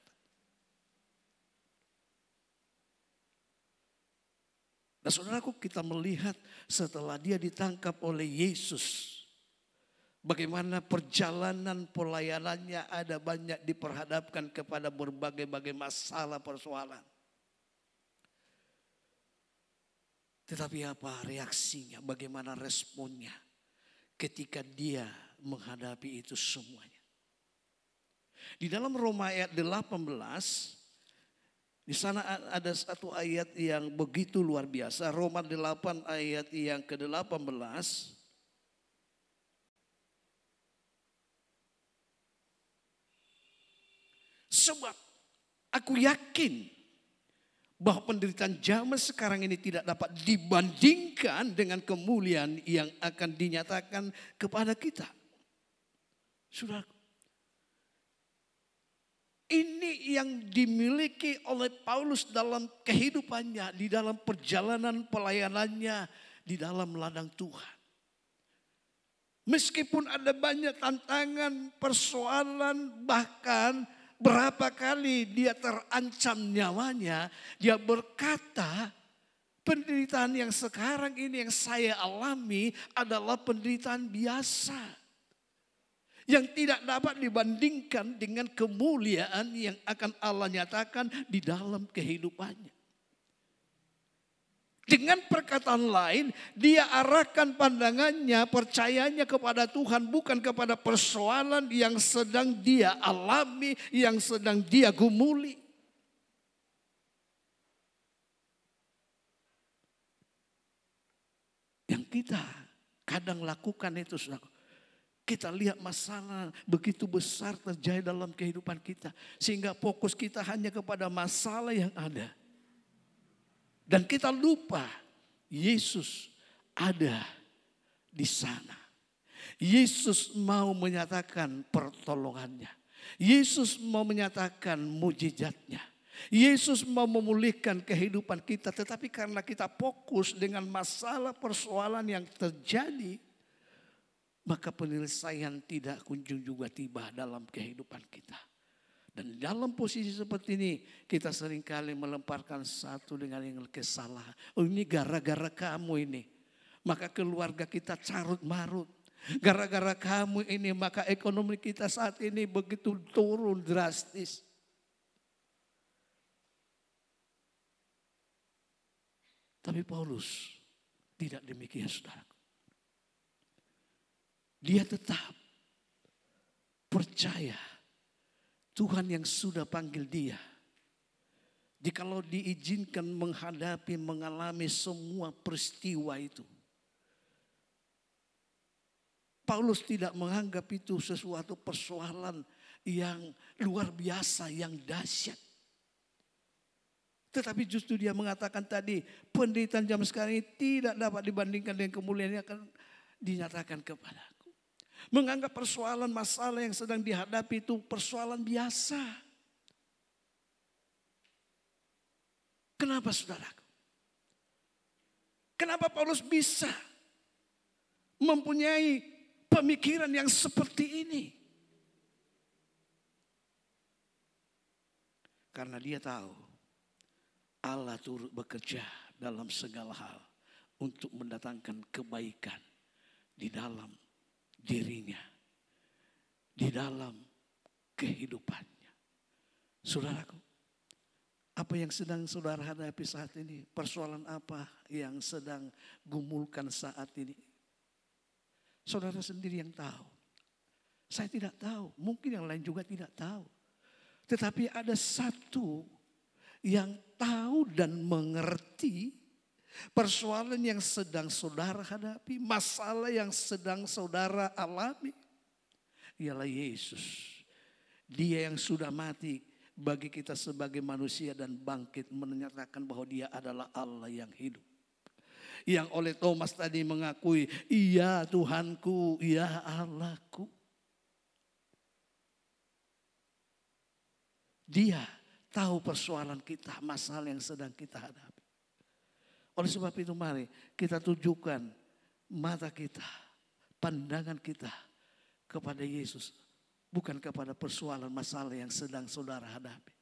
Nah saudaraku, kita melihat setelah dia ditangkap oleh Yesus, bagaimana perjalanan pelayanannya ada banyak diperhadapkan kepada berbagai-bagai masalah persoalan. Tetapi apa reaksinya, bagaimana responnya ketika dia menghadapi itu semuanya. Di dalam Roma ayat 18, di sana ada satu ayat yang begitu luar biasa. Roma 8 ayat yang ke-18. Sebab aku yakin bahwa penderitaan zaman sekarang ini tidak dapat dibandingkan dengan kemuliaan yang akan dinyatakan kepada kita. Saudara, ini ini yang dimiliki oleh Paulus dalam kehidupannya, di dalam perjalanan pelayanannya, di dalam ladang Tuhan. Meskipun ada banyak tantangan, persoalan, bahkan berapa kali dia terancam nyawanya, dia berkata, penderitaan yang sekarang ini yang saya alami adalah penderitaan biasa. Yang tidak dapat dibandingkan dengan kemuliaan yang akan Allah nyatakan di dalam kehidupannya. Dengan perkataan lain, dia arahkan pandangannya, percayanya kepada Tuhan, bukan kepada persoalan yang sedang dia alami, yang sedang dia gumuli. Yang kita kadang lakukan itu, saudara. Kita lihat masalah begitu besar terjadi dalam kehidupan kita. Sehingga fokus kita hanya kepada masalah yang ada. Dan kita lupa Yesus ada di sana. Yesus mau menyatakan pertolongannya. Yesus mau menyatakan mujizatnya. Yesus mau memulihkan kehidupan kita. Tetapi karena kita fokus dengan masalah persoalan yang terjadi, maka penyelesaian tidak kunjung juga tiba dalam kehidupan kita. Dan dalam posisi seperti ini, kita seringkali melemparkan satu dengan yang kesalahan. Oh, ini gara-gara kamu ini. Maka keluarga kita carut marut. Gara-gara kamu ini, maka ekonomi kita saat ini begitu turun drastis. Tapi Paulus tidak demikian, saudara. Dia tetap percaya Tuhan yang sudah panggil dia. Jikalau diizinkan menghadapi, mengalami semua peristiwa itu. Paulus tidak menganggap itu sesuatu persoalan yang luar biasa, yang dahsyat. Tetapi justru dia mengatakan tadi, penderitaan zaman sekarang ini tidak dapat dibandingkan dengan kemuliaan yang akan dinyatakan kepadaku. Menganggap persoalan masalah yang sedang dihadapi itu persoalan biasa. Kenapa, saudaraku? Kenapa Paulus bisa mempunyai pemikiran yang seperti ini? Karena dia tahu Allah turut bekerja dalam segala hal untuk mendatangkan kebaikan di dalam dirinya, di dalam kehidupannya. Saudaraku, apa yang sedang saudara hadapi saat ini? Persoalan apa yang sedang gumulkan saat ini? Saudara sendiri yang tahu. Saya tidak tahu, mungkin yang lain juga tidak tahu. Tetapi ada satu yang tahu dan mengerti persoalan yang sedang saudara hadapi, masalah yang sedang saudara alami, ialah Yesus. Dia yang sudah mati bagi kita sebagai manusia dan bangkit menyatakan bahwa dia adalah Allah yang hidup. Yang oleh Thomas tadi mengakui, iya Tuhanku, iya Allahku. Dia tahu persoalan kita, masalah yang sedang kita hadapi. Oleh sebab itu mari kita tujukan mata kita, pandangan kita kepada Yesus. Bukan kepada persoalan masalah yang sedang saudara hadapi.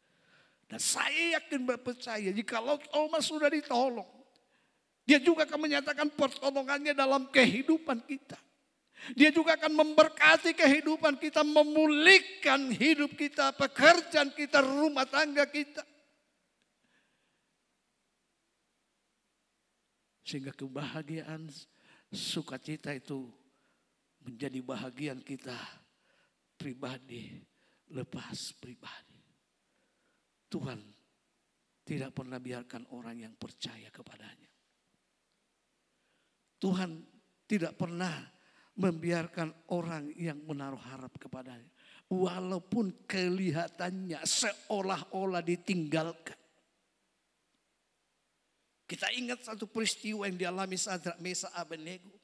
Dan saya yakin berpercaya jikalau Thomas sudah ditolong, dia juga akan menyatakan pertolongannya dalam kehidupan kita. Dia juga akan memberkati kehidupan kita, memulihkan hidup kita, pekerjaan kita, rumah tangga kita. Sehingga kebahagiaan, sukacita itu menjadi bahagian kita pribadi lepas pribadi. Tuhan tidak pernah biarkan orang yang percaya kepadanya. Tuhan tidak pernah membiarkan orang yang menaruh harap kepadanya. Walaupun kelihatannya seolah-olah ditinggalkan. Kita ingat satu peristiwa yang dialami Sadrak, Mesak, Abednego.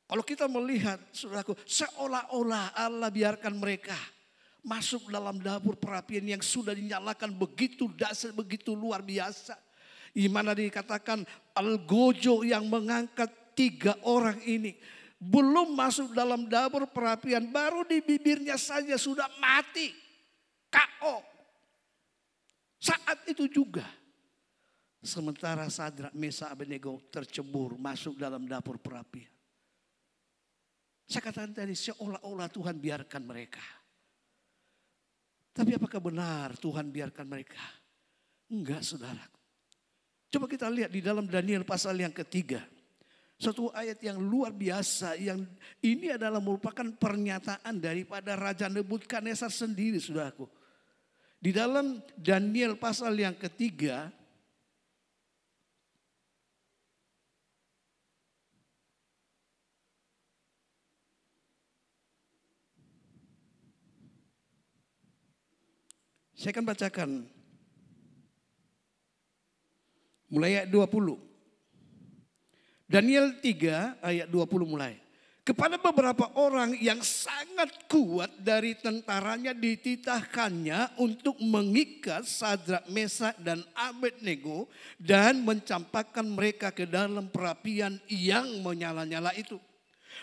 Kalau kita melihat, saudaraku, seolah-olah Allah biarkan mereka masuk dalam dapur perapian yang sudah dinyalakan begitu dahsyat, begitu luar biasa. Di mana dikatakan algojo yang mengangkat 3 orang ini belum masuk dalam dapur perapian, baru di bibirnya saja sudah mati, KO. Saat itu juga, sementara Sadrak, Mesak, Abednego tercebur masuk dalam dapur perapian. Saya katakan tadi, seolah-olah Tuhan biarkan mereka. Tapi apakah benar Tuhan biarkan mereka? Enggak, saudara. Coba kita lihat di dalam Daniel pasal yang ketiga. Suatu ayat yang luar biasa, yang ini adalah merupakan pernyataan daripada Raja Nebukadnezar sendiri, saudaraku. Di dalam Daniel pasal yang ketiga, saya akan bacakan mulai ayat 20. Daniel 3 ayat 20 mulai. Kepada beberapa orang yang sangat kuat dari tentaranya dititahkannya untuk mengikat Sadrak, Mesak dan Abednego dan mencampakkan mereka ke dalam perapian yang menyala-nyala itu.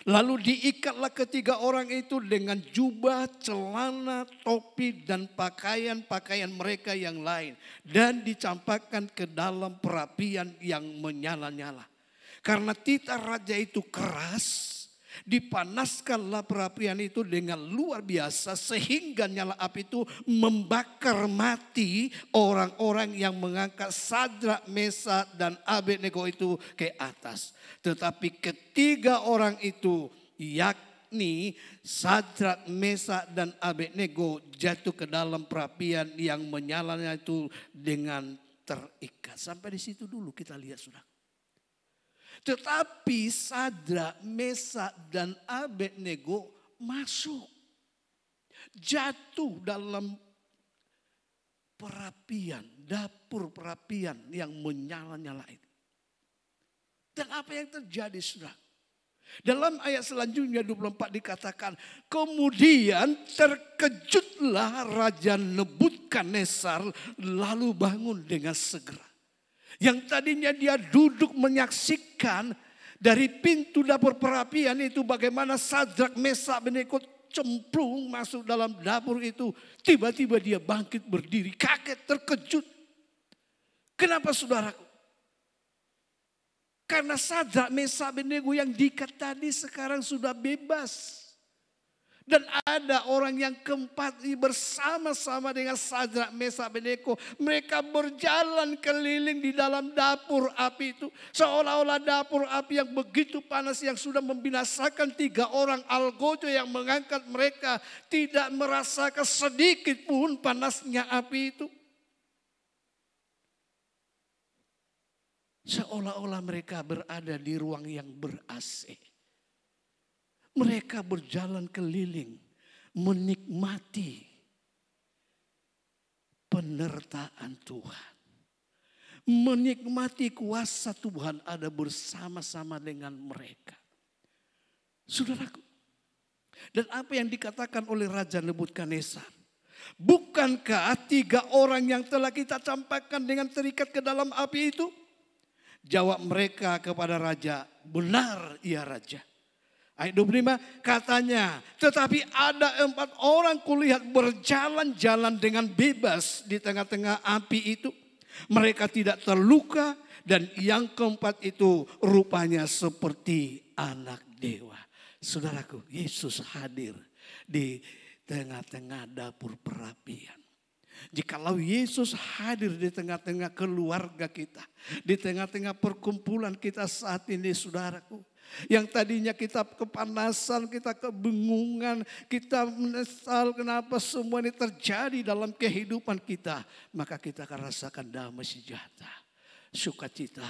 Lalu diikatlah ketiga orang itu dengan jubah, celana, topi dan pakaian-pakaian mereka yang lain. Dan dicampakkan ke dalam perapian yang menyala-nyala. Karena titah raja itu keras, dipanaskanlah perapian itu dengan luar biasa sehingga nyala api itu membakar mati orang-orang yang mengangkat Sadrak, Mesak dan Abednego itu ke atas. Tetapi ketiga orang itu, yakni Sadrak, Mesak dan Abednego, jatuh ke dalam perapian yang menyalanya itu dengan terikat. Sampai di situ dulu kita lihat, saudara. Tetapi Sadrak, Mesak dan Abednego masuk, jatuh dalam perapian, dapur perapian yang menyala-nyala itu. Dan apa yang terjadi, saudara? Dalam ayat selanjutnya 24 dikatakan, kemudian terkejutlah Raja Nebukadnezar lalu bangun dengan segera. Yang tadinya dia duduk menyaksikan dari pintu dapur perapian itu bagaimana Sadrak, Mesak, Abednego cemplung masuk dalam dapur itu. Tiba-tiba dia bangkit berdiri, kaget, terkejut. Kenapa, saudaraku? Karena Sadrak, Mesak, Abednego yang diikat tadi sekarang sudah bebas. Dan ada orang yang keempat bersama-sama dengan Sadrak, Mesak, Abednego. Mereka berjalan keliling di dalam dapur api itu. Seolah-olah dapur api yang begitu panas yang sudah membinasakan 3 orang algojo yang mengangkat mereka. Tidak merasakan sedikit pun panasnya api itu. Seolah-olah mereka berada di ruang yang ber-AC. Mereka berjalan keliling, menikmati penyertaan Tuhan. Menikmati kuasa Tuhan ada bersama-sama dengan mereka. Saudaraku, dan apa yang dikatakan oleh Raja Nebukadnezar? Bukankah 3 orang yang telah kita campakkan dengan terikat ke dalam api itu? Jawab mereka kepada Raja, benar ya Raja. Ayat 25 katanya, tetapi ada 4 orang kulihat berjalan-jalan dengan bebas di tengah-tengah api itu. Mereka tidak terluka dan yang keempat itu rupanya seperti anak dewa. Saudaraku, Yesus hadir di tengah-tengah dapur perapian. Jikalau Yesus hadir di tengah-tengah keluarga kita, di tengah-tengah perkumpulan kita saat ini, saudaraku. Yang tadinya kita kepanasan, kita kebingungan, kita menyesal kenapa semua ini terjadi dalam kehidupan kita. Maka kita akan rasakan damai sejahtera, sukacita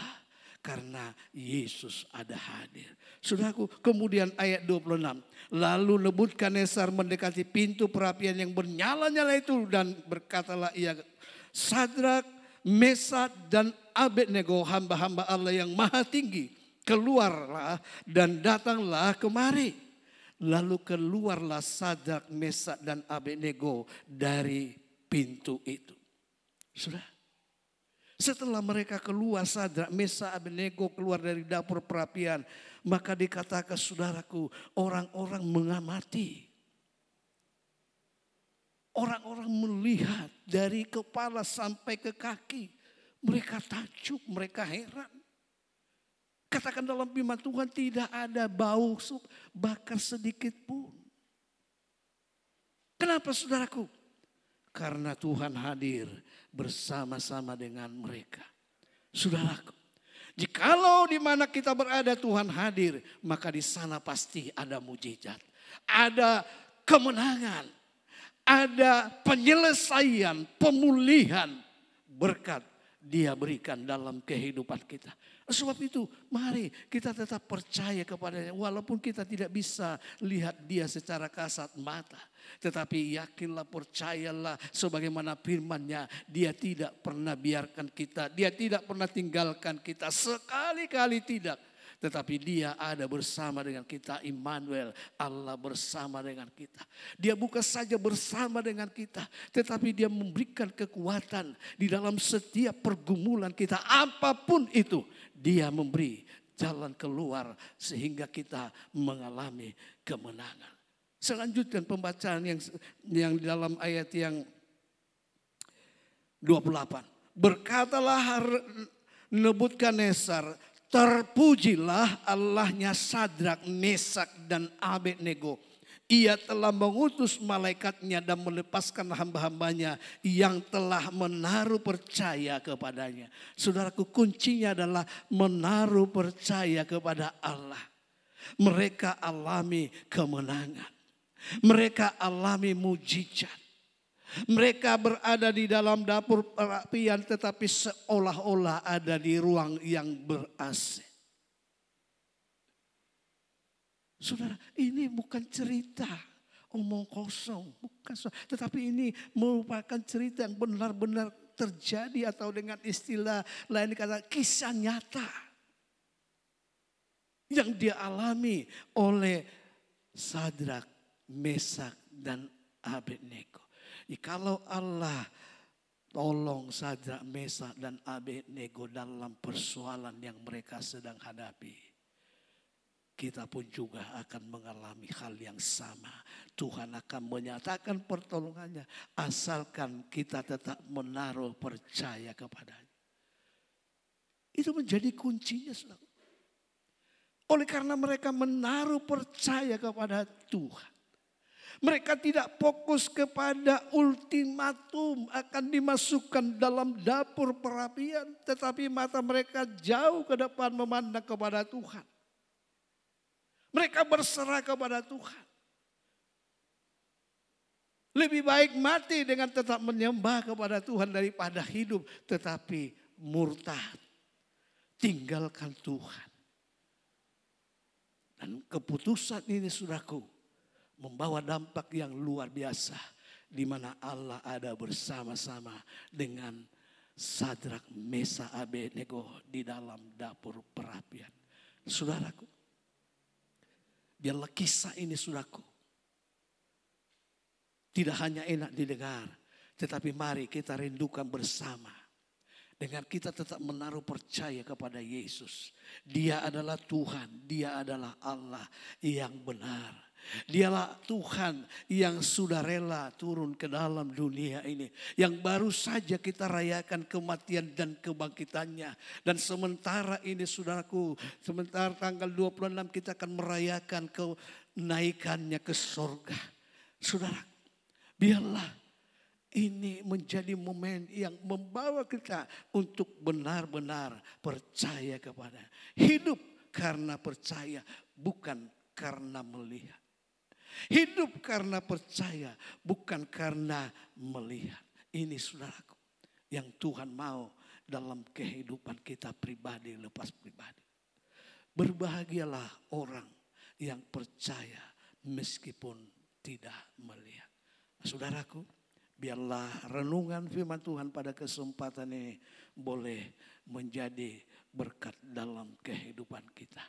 karena Yesus ada hadir. Saudaraku, kemudian ayat 26. Lalu Nebukadnezar mendekati pintu perapian yang bernyala-nyala itu dan berkatalah ia, Sadrak, Mesak dan Abednego, hamba-hamba Allah yang maha tinggi, keluarlah dan datanglah kemari. Lalu keluarlah Sadrak, Mesak, dan Abednego dari pintu itu. Sudah. Setelah mereka keluar, Sadrak, Mesak, Abednego keluar dari dapur perapian. Maka dikatakan, saudaraku, orang-orang mengamati. Orang-orang melihat dari kepala sampai ke kaki. Mereka takjub, mereka heran. Katakan dalam firman Tuhan, tidak ada bau bakar sedikit pun. Kenapa saudaraku? Karena Tuhan hadir bersama-sama dengan mereka. Saudaraku, jikalau di mana kita berada Tuhan hadir, maka di sana pasti ada mujizat. Ada kemenangan, ada penyelesaian, pemulihan, berkat Dia berikan dalam kehidupan kita. Sebab itu mari kita tetap percaya kepadanya. Walaupun kita tidak bisa lihat Dia secara kasat mata. Tetapi yakinlah, percayalah sebagaimana firman-Nya. Dia tidak pernah biarkan kita. Dia tidak pernah tinggalkan kita. Sekali-kali tidak. Tetapi Dia ada bersama dengan kita. Immanuel, Allah bersama dengan kita. Dia bukan saja bersama dengan kita, tetapi Dia memberikan kekuatan di dalam setiap pergumulan kita. Apapun itu, Dia memberi jalan keluar sehingga kita mengalami kemenangan. Selanjutnya pembacaan yang dalam ayat yang 28. Berkatalah Nebukadnezar, terpujilah Allahnya Sadrak, Mesak, dan Abednego. Ia telah mengutus malaikatnya dan melepaskan hamba-hambanya yang telah menaruh percaya kepadanya. Saudaraku, kuncinya adalah menaruh percaya kepada Allah. Mereka alami kemenangan. Mereka alami mujizat. Mereka berada di dalam dapur perapian tetapi seolah-olah ada di ruang yang ber-AC. Saudara, ini bukan cerita omong kosong, bukan, tetapi ini merupakan cerita yang benar-benar terjadi, atau dengan istilah lain dikatakan kisah nyata yang dia alami oleh Sadrak, Mesak, dan Abednego. Kalau Allah tolong Sadrak, Mesak, dan Abednego dalam persoalan yang mereka sedang hadapi, kita pun juga akan mengalami hal yang sama. Tuhan akan menyatakan pertolongannya asalkan kita tetap menaruh percaya kepadanya. Itu menjadi kuncinya, saudara. Oleh karena mereka menaruh percaya kepada Tuhan, mereka tidak fokus kepada ultimatum akan dimasukkan dalam dapur perapian. Tetapi mata mereka jauh ke depan memandang kepada Tuhan. Mereka berserah kepada Tuhan. Lebih baik mati dengan tetap menyembah kepada Tuhan daripada hidup tetapi murtad. Tinggalkan Tuhan. Dan keputusan ini, saudaraku, membawa dampak yang luar biasa, di mana Allah ada bersama-sama dengan Sadrak, Mesak, Abednego di dalam dapur perapian. Saudaraku, biarlah kisah ini, saudaraku, tidak hanya enak didengar, tetapi mari kita rindukan bersama. Dengan kita tetap menaruh percaya kepada Yesus. Dia adalah Tuhan, Dia adalah Allah yang benar. Dialah Tuhan yang sudah rela turun ke dalam dunia ini. Yang baru saja kita rayakan kematian dan kebangkitannya. Dan sementara ini, saudaraku, sementara tanggal 26 kita akan merayakan kenaikannya ke sorga. Saudara, biarlah ini menjadi momen yang membawa kita untuk benar-benar percaya kepada. Hidup karena percaya, bukan karena melihat. Hidup karena percaya, bukan karena melihat. Ini, saudaraku, yang Tuhan mau dalam kehidupan kita pribadi lepas pribadi. Berbahagialah orang yang percaya meskipun tidak melihat. Saudaraku, biarlah renungan firman Tuhan pada kesempatan ini boleh menjadi berkat dalam kehidupan kita.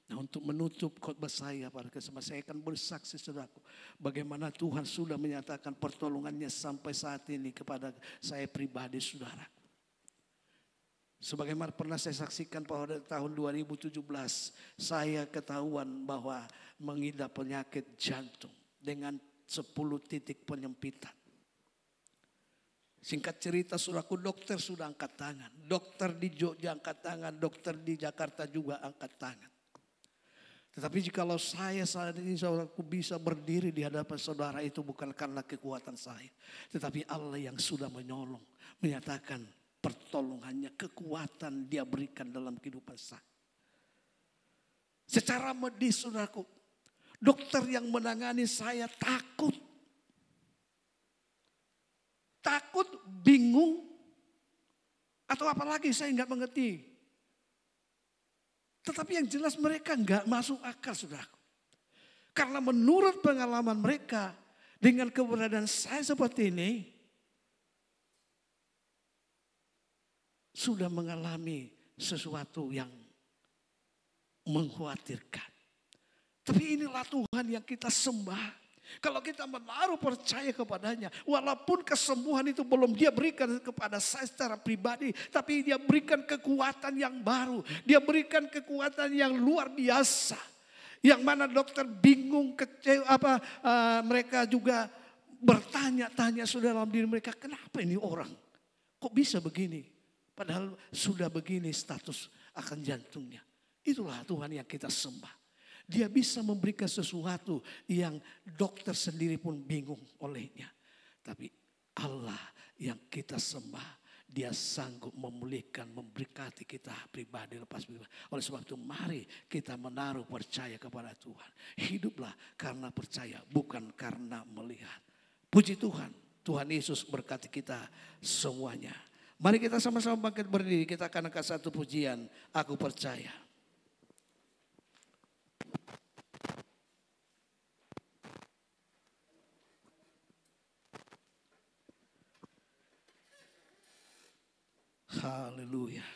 Nah, untuk menutup khotbah saya pada kesempatan saya akan bersaksi saudaraku, bagaimana Tuhan sudah menyatakan pertolongannya sampai saat ini kepada saya pribadi saudara. Sebagaimana pernah saya saksikan pada tahun 2017, saya ketahuan bahwa mengidap penyakit jantung dengan 10 titik penyempitan. Singkat cerita saudaraku, dokter sudah angkat tangan. Dokter di Jogja angkat tangan, dokter di Jakarta juga angkat tangan. Tetapi jikalau saya saat ini saudaraku bisa berdiri di hadapan saudara, itu bukan karena kekuatan saya. Tetapi Allah yang sudah menyolong, menyatakan pertolongannya, kekuatan dia berikan dalam kehidupan saya. Secara medis saudaraku, dokter yang menangani saya takut. Takut, bingung, atau apalagi saya nggak mengerti. Tetapi yang jelas mereka nggak masuk akal saudaraku. Karena menurut pengalaman mereka dengan keberadaan saya seperti ini, sudah mengalami sesuatu yang mengkhawatirkan. Tapi inilah Tuhan yang kita sembah. Kalau kita menaruh percaya kepadanya, walaupun kesembuhan itu belum dia berikan kepada saya secara pribadi, tapi dia berikan kekuatan yang baru. Dia berikan kekuatan yang luar biasa. Yang mana dokter bingung, kecewa, mereka juga bertanya-tanya sudah dalam diri mereka, kenapa ini orang? Kok bisa begini? Padahal sudah begini status akan jantungnya. Itulah Tuhan yang kita sembah. Dia bisa memberikan sesuatu yang dokter sendiri pun bingung olehnya. Tapi Allah yang kita sembah, dia sanggup memulihkan, memberkati kita pribadi lepas pribadi. Oleh sebab itu mari kita menaruh percaya kepada Tuhan. Hiduplah karena percaya, bukan karena melihat. Puji Tuhan, Tuhan Yesus berkati kita semuanya. Mari kita sama-sama bangkit berdiri, kita akan angkat satu pujian, Aku Percaya. Haleluya.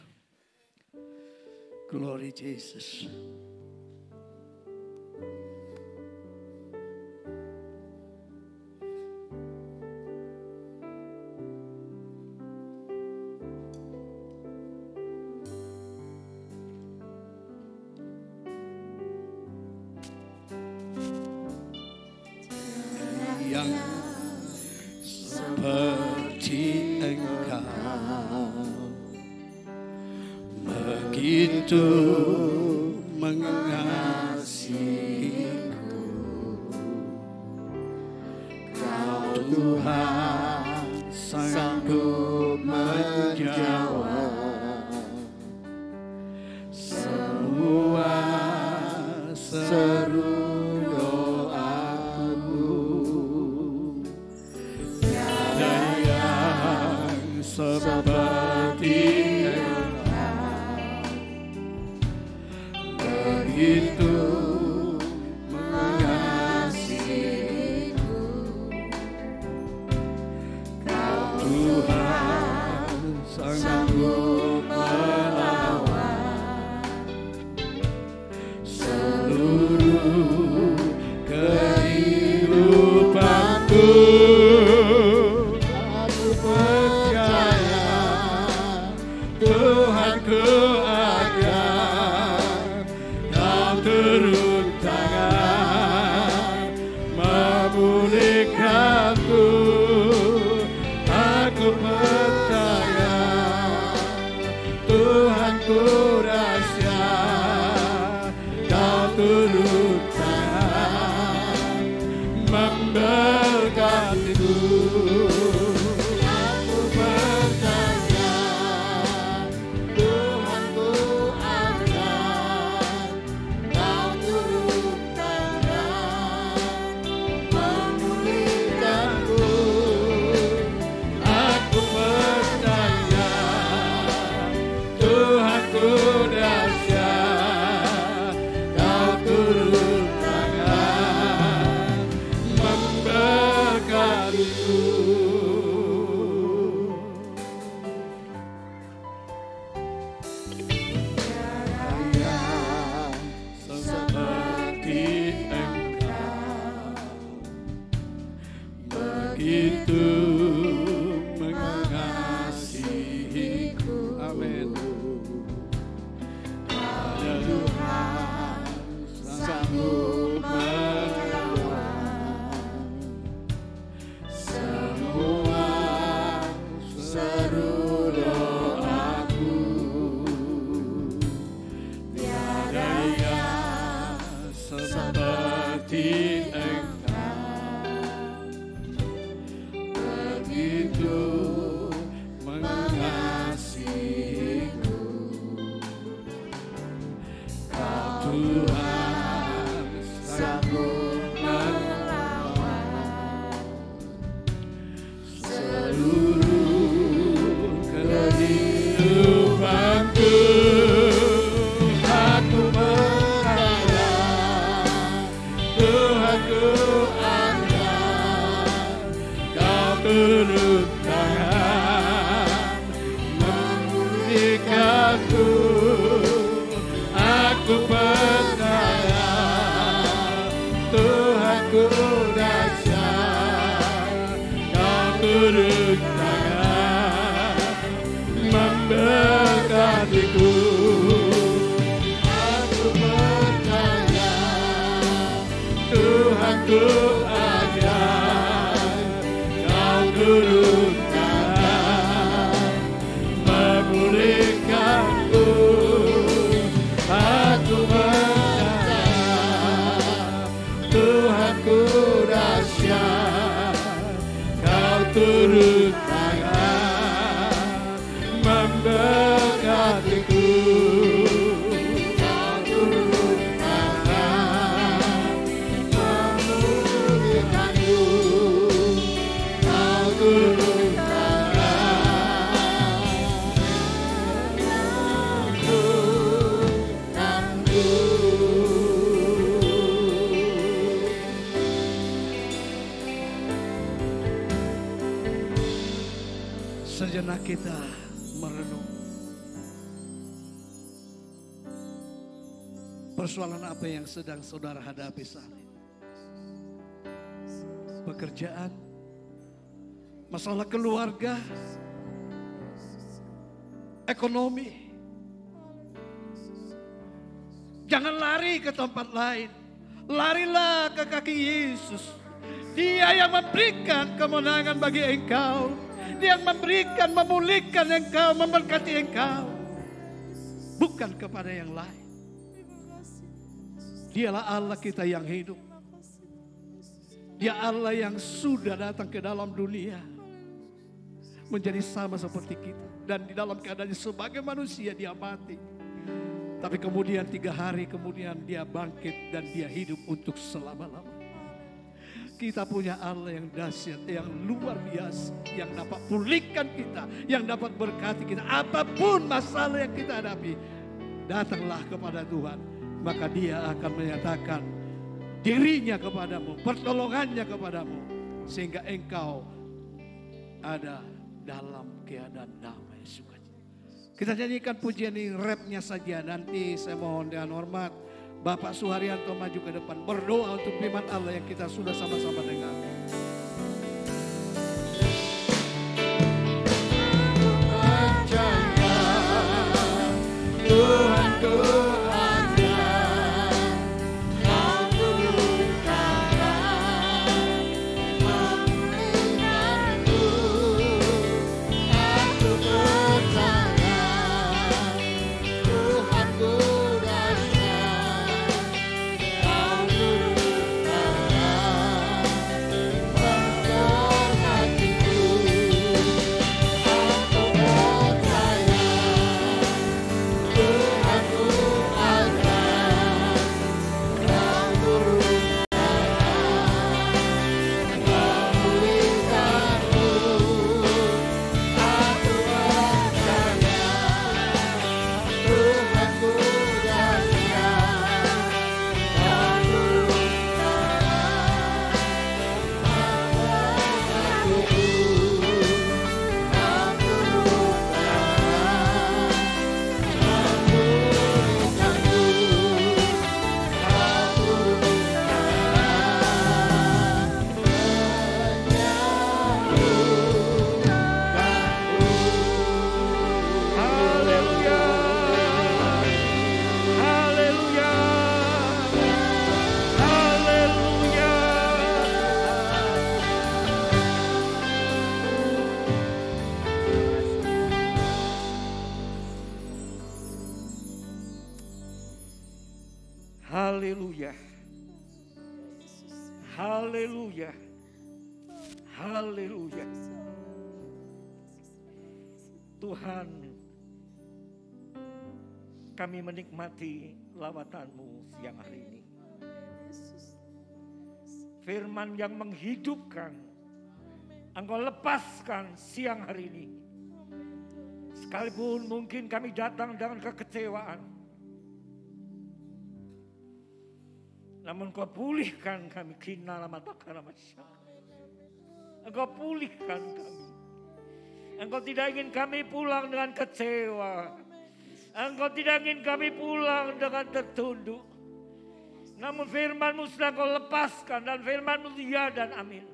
Glory Jesus. Yang seperti Engkau begitu mengasihiku, Kau Tuhan sanggup menjawab semua seru doaku. Tiada yang seperti begitu mengasihiku, Kau Tuhan sanggup melawan seluruh kehidupanku. Aku percaya Tuhanku akan turun tangan memulihkanku. Aku percaya Tuhanku dahsyat, Kau turun tangan memberkatiku. Aku percaya Tuhanku akan turun tangan memulihkanku. Aku turun tangan memberkatiku. Aku percaya Tuhanku ada, Kau turun tangan memulihkanku. Aku percaya Tuhanku dahsyat, Kau turun tangan memberkatiku. Kau turun tangan memulihkanku. Kau turun Sejenak kita merenung. Persoalan apa yang sedang saudara hadapi saat ini? Pekerjaan, masalah keluarga, ekonomi. Jangan lari ke tempat lain. Larilah ke kaki Yesus. Dia yang memberikan kemenangan bagi engkau. Dia yang memberikan, memulihkan engkau, memberkati engkau. Bukan kepada yang lain. Dialah Allah kita yang hidup. Dia Allah yang sudah datang ke dalam dunia. Menjadi sama seperti kita. Dan di dalam keadaannya sebagai manusia dia mati. Tapi kemudian 3 hari kemudian dia bangkit dan dia hidup untuk selama-lamanya. Kita punya Allah yang dahsyat, yang luar biasa, yang dapat pulihkan kita, yang dapat berkati kita. Apapun masalah yang kita hadapi, datanglah kepada Tuhan. Maka dia akan menyatakan dirinya kepadamu, pertolongannya kepadamu. Sehingga engkau ada dalam keadaan damai sukacita. Kita nyanyikan pujian ini, rapnya saja. Nanti saya mohon dengan hormat Bapak Suharyanto maju ke depan berdoa untuk firman Allah yang kita sudah sama-sama dengar. percaya Tuhanku ada, Kau turun tangan memulihkanku. Aku percaya Tuhanku dahsyat, Kau turun tangan memberkatiku. Aku percaya Tuhanku ada, Kau turun tangan memulihkanku. Aku percaya Tuhanku dahsyat, Kau turun tangan memberkatiku. Kau turun Haleluya. Haleluya. Haleluya. Haleluya. Haleluya. Tuhan, kami menikmati lawatan-Mu siang hari ini. Firman yang menghidupkan, Engkau lepaskan siang hari ini. Sekalipun mungkin kami datang dengan kekecewaan, namun Kau pulihkan kami. Engkau pulihkan kami. Engkau tidak ingin kami pulang dengan kecewa. Engkau tidak ingin kami pulang dengan tertunduk. Namun firman-Mu sedang Kau lepaskan, dan firman-Mu ya dan amin.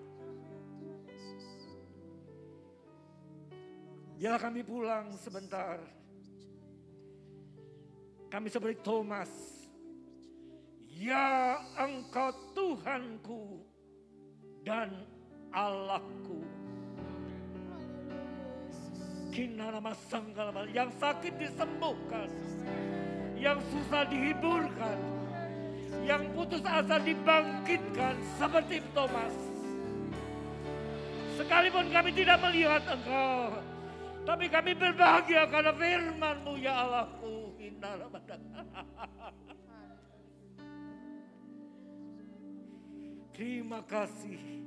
Biarlah kami pulang sebentar. Kami seperti Thomas. Ya Engkau Tuhanku dan Allahku. Kinarama Sanggalama, yang sakit disembuhkan, yang susah dihiburkan, yang putus asa dibangkitkan seperti Thomas. Sekalipun kami tidak melihat Engkau, tapi kami berbahagia karena firman-Mu ya Allahku. Terima kasih.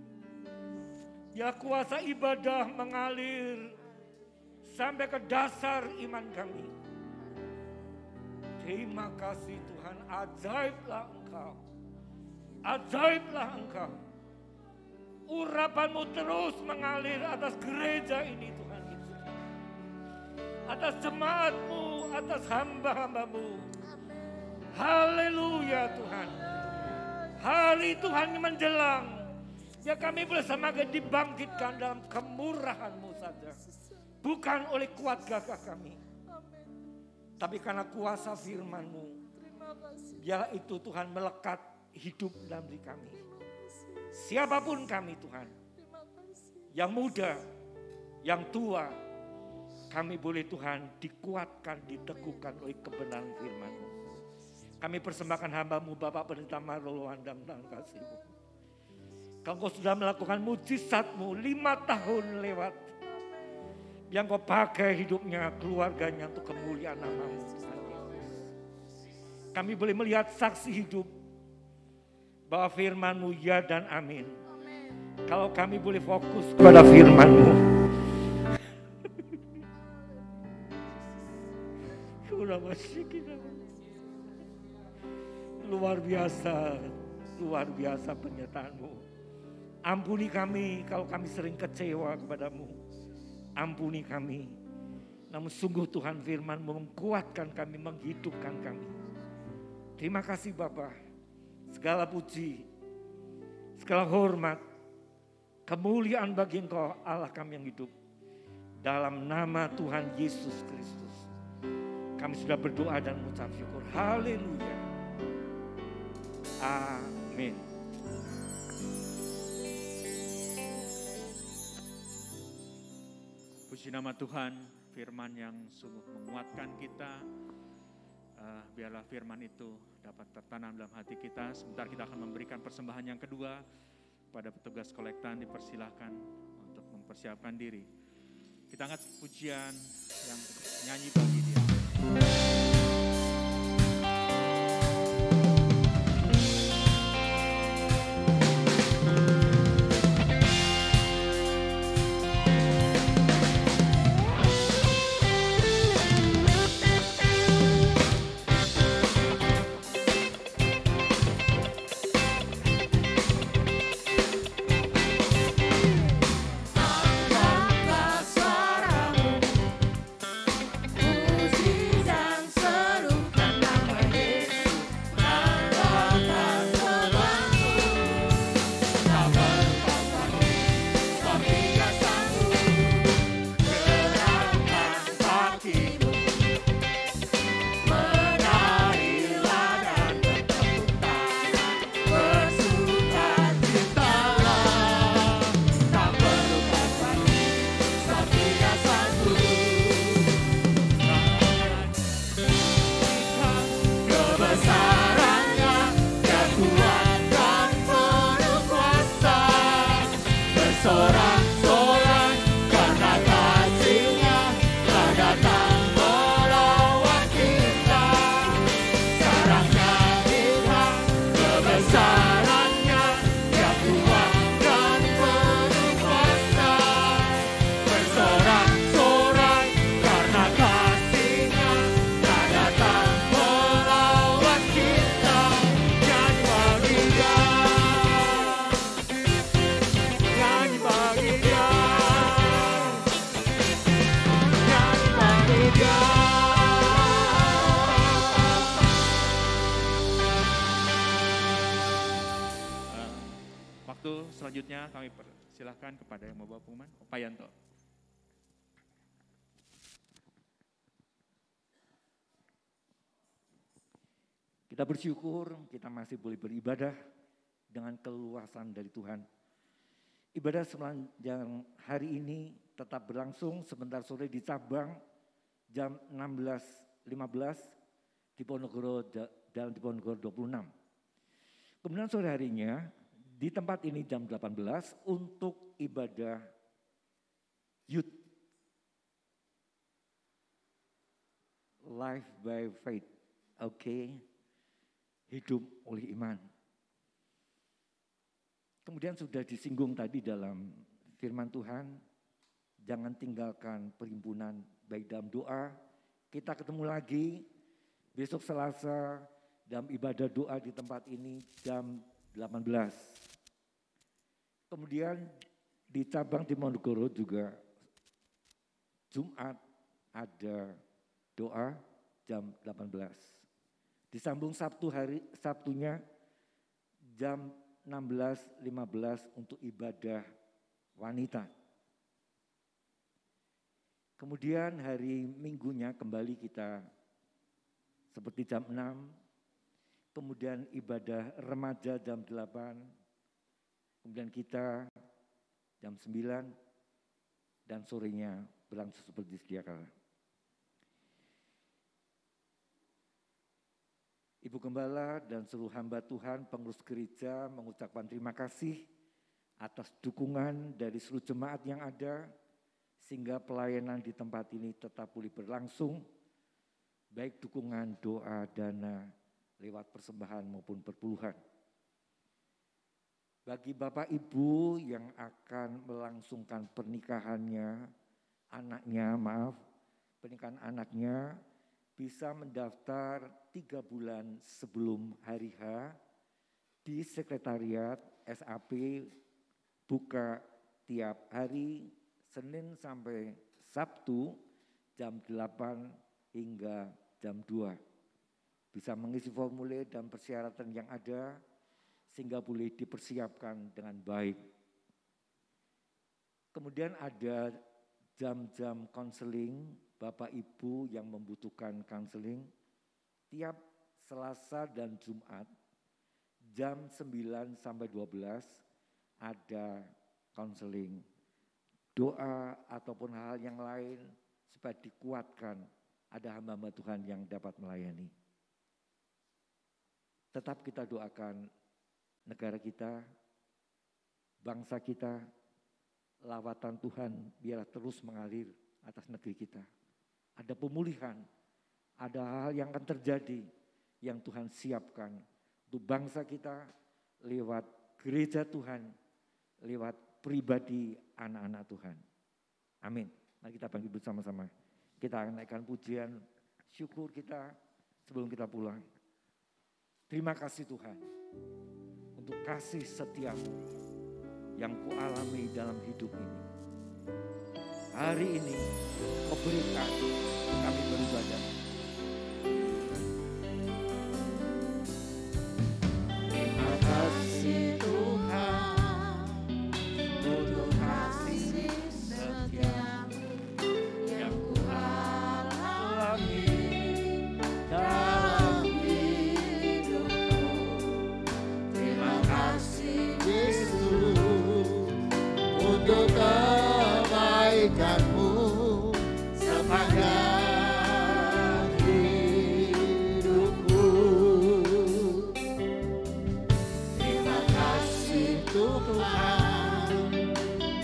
Ya kuasa ibadah mengalir sampai ke dasar iman kami. Terima kasih Tuhan, ajaiblah Engkau. Ajaiblah Engkau. Urapan-Mu terus mengalir atas gereja ini Tuhan Yesus. Atas jemaat-Mu, atas hamba-hamba-Mu. Haleluya Tuhan. Hari Tuhan menjelang. Ya kami bersama dibangkitkan dalam kemurahan-Mu saja. Bukan oleh kuat gagah kami. Tapi karena kuasa firman-Mu. Biarlah itu Tuhan melekat hidup dalam diri kami. Siapapun kami Tuhan. Yang muda, yang tua. Kami boleh Tuhan dikuatkan, diteguhkan oleh kebenaran firman-Mu. Kami persembahkan hamba-Mu Bapak Pendeta Marlowan dalam kasih-Mu. Kau sudah melakukan mujizat-Mu 5 tahun lewat. Yang Kau pakai hidupnya, keluarganya untuk kemuliaan nama-Mu. Kami boleh melihat saksi hidup bahwa firman-Mu ya dan amin. Kalau kami boleh fokus kepada firman-Mu. Luar biasa penyertaan-Mu. Ampuni kami kalau kami sering kecewa kepadamu. Ampuni kami. Namun sungguh Tuhan firman-Mu menguatkan kami, menghidupkan kami. Terima kasih Bapa. Segala puji, segala hormat, kemuliaan bagi Engkau Allah kami yang hidup. Dalam nama Tuhan Yesus Kristus. Kami sudah berdoa dan mengucap syukur. Haleluya. Amin. Puji nama Tuhan, firman yang sungguh menguatkan kita. Biarlah firman itu dapat tertanam dalam hati kita. Sebentar kita akan memberikan persembahan yang kedua. Pada petugas kolektan dipersilahkan untuk mempersiapkan diri. Kita angkat pujian yang nyanyi bagi Dia. Selanjutnya kami persilahkan kepada yang membawa pengumuman, Pak Yanto. Kita bersyukur kita masih boleh beribadah dengan keluasan dari Tuhan. Ibadah sepanjang hari ini tetap berlangsung sebentar sore di cabang jam 16.15 di Ponorogo dan di Ponorogo 26. Kemudian sore harinya di tempat ini jam 18 untuk ibadah youth. Life by faith. Oke. Hidup oleh iman. Kemudian sudah disinggung tadi dalam firman Tuhan, jangan tinggalkan perhimpunan baik dalam doa. Kita ketemu lagi besok Selasa dalam ibadah doa di tempat ini jam 18. Kemudian di cabang di Ponorogo juga Jumat ada doa jam 18. Disambung Sabtunya jam 16.15 untuk ibadah wanita. Kemudian hari Minggunya kembali kita seperti jam 6. Kemudian ibadah remaja jam 8. Kemudian kita jam 9. Dan sorenya berlangsung seperti sedia kala. Ibu Gembala dan seluruh hamba Tuhan, pengurus gereja mengucapkan terima kasih atas dukungan dari seluruh jemaat yang ada sehingga pelayanan di tempat ini tetap boleh berlangsung, baik dukungan doa, dana, lewat persembahan maupun perpuluhan. Bagi Bapak Ibu yang akan melangsungkan pernikahan anaknya, bisa mendaftar 3 bulan sebelum hari H di sekretariat SAP, buka tiap hari Senin sampai Sabtu jam 8 hingga jam 2. Bisa mengisi formulir dan persyaratan yang ada sehingga boleh dipersiapkan dengan baik. Kemudian ada jam-jam konseling Bapak Ibu yang membutuhkan konseling tiap Selasa dan Jumat jam 9 sampai 12 ada konseling. Doa ataupun hal yang lain supaya dikuatkan, ada hamba-hamba Tuhan yang dapat melayani. Tetap kita doakan negara kita, bangsa kita, lawatan Tuhan biarlah terus mengalir atas negeri kita. Ada pemulihan, ada hal yang akan terjadi yang Tuhan siapkan untuk bangsa kita lewat gereja Tuhan, lewat pribadi anak-anak Tuhan. Amin. Mari kita bangkit bersama-sama. Kita akan naikkan pujian syukur kita sebelum kita pulang. Terima kasih Tuhan untuk kasih setiamu yang kualami dalam hidup ini. Hari ini kau berikan kami beribadah. Terima kasih Tuhan untuk kasih setiamu yang kualami dalam hidupku. Terima kasih Yesus untuk kebaikanmu sepanjang hidupku. Terima kasih Tuhan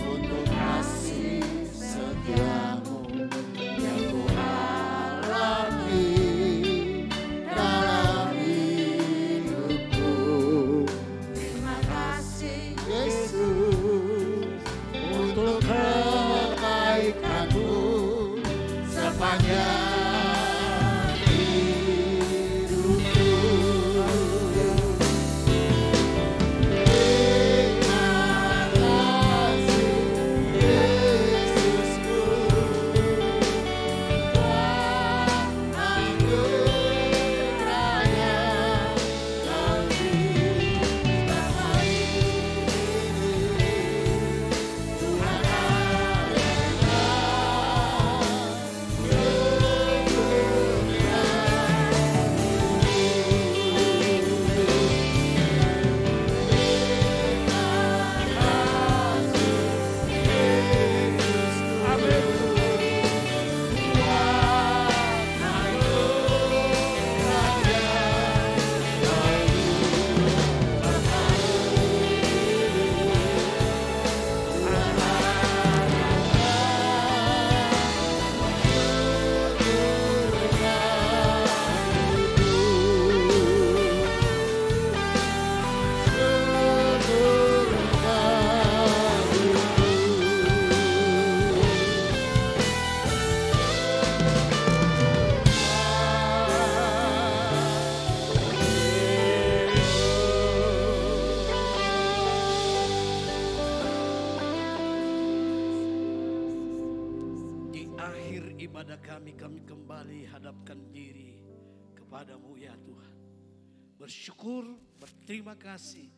untuk kasih setiamu yang kualami dalam hidupku. Terima kasih Yesus untuk kebaikanmu sepanjang hidupku. Terima kasih Yesusku, anugerah yang terlimpah ini. Tuhan adalah ibadah kami kembali hadapkan diri kepadamu ya Tuhan. Bersyukur, berterima kasih.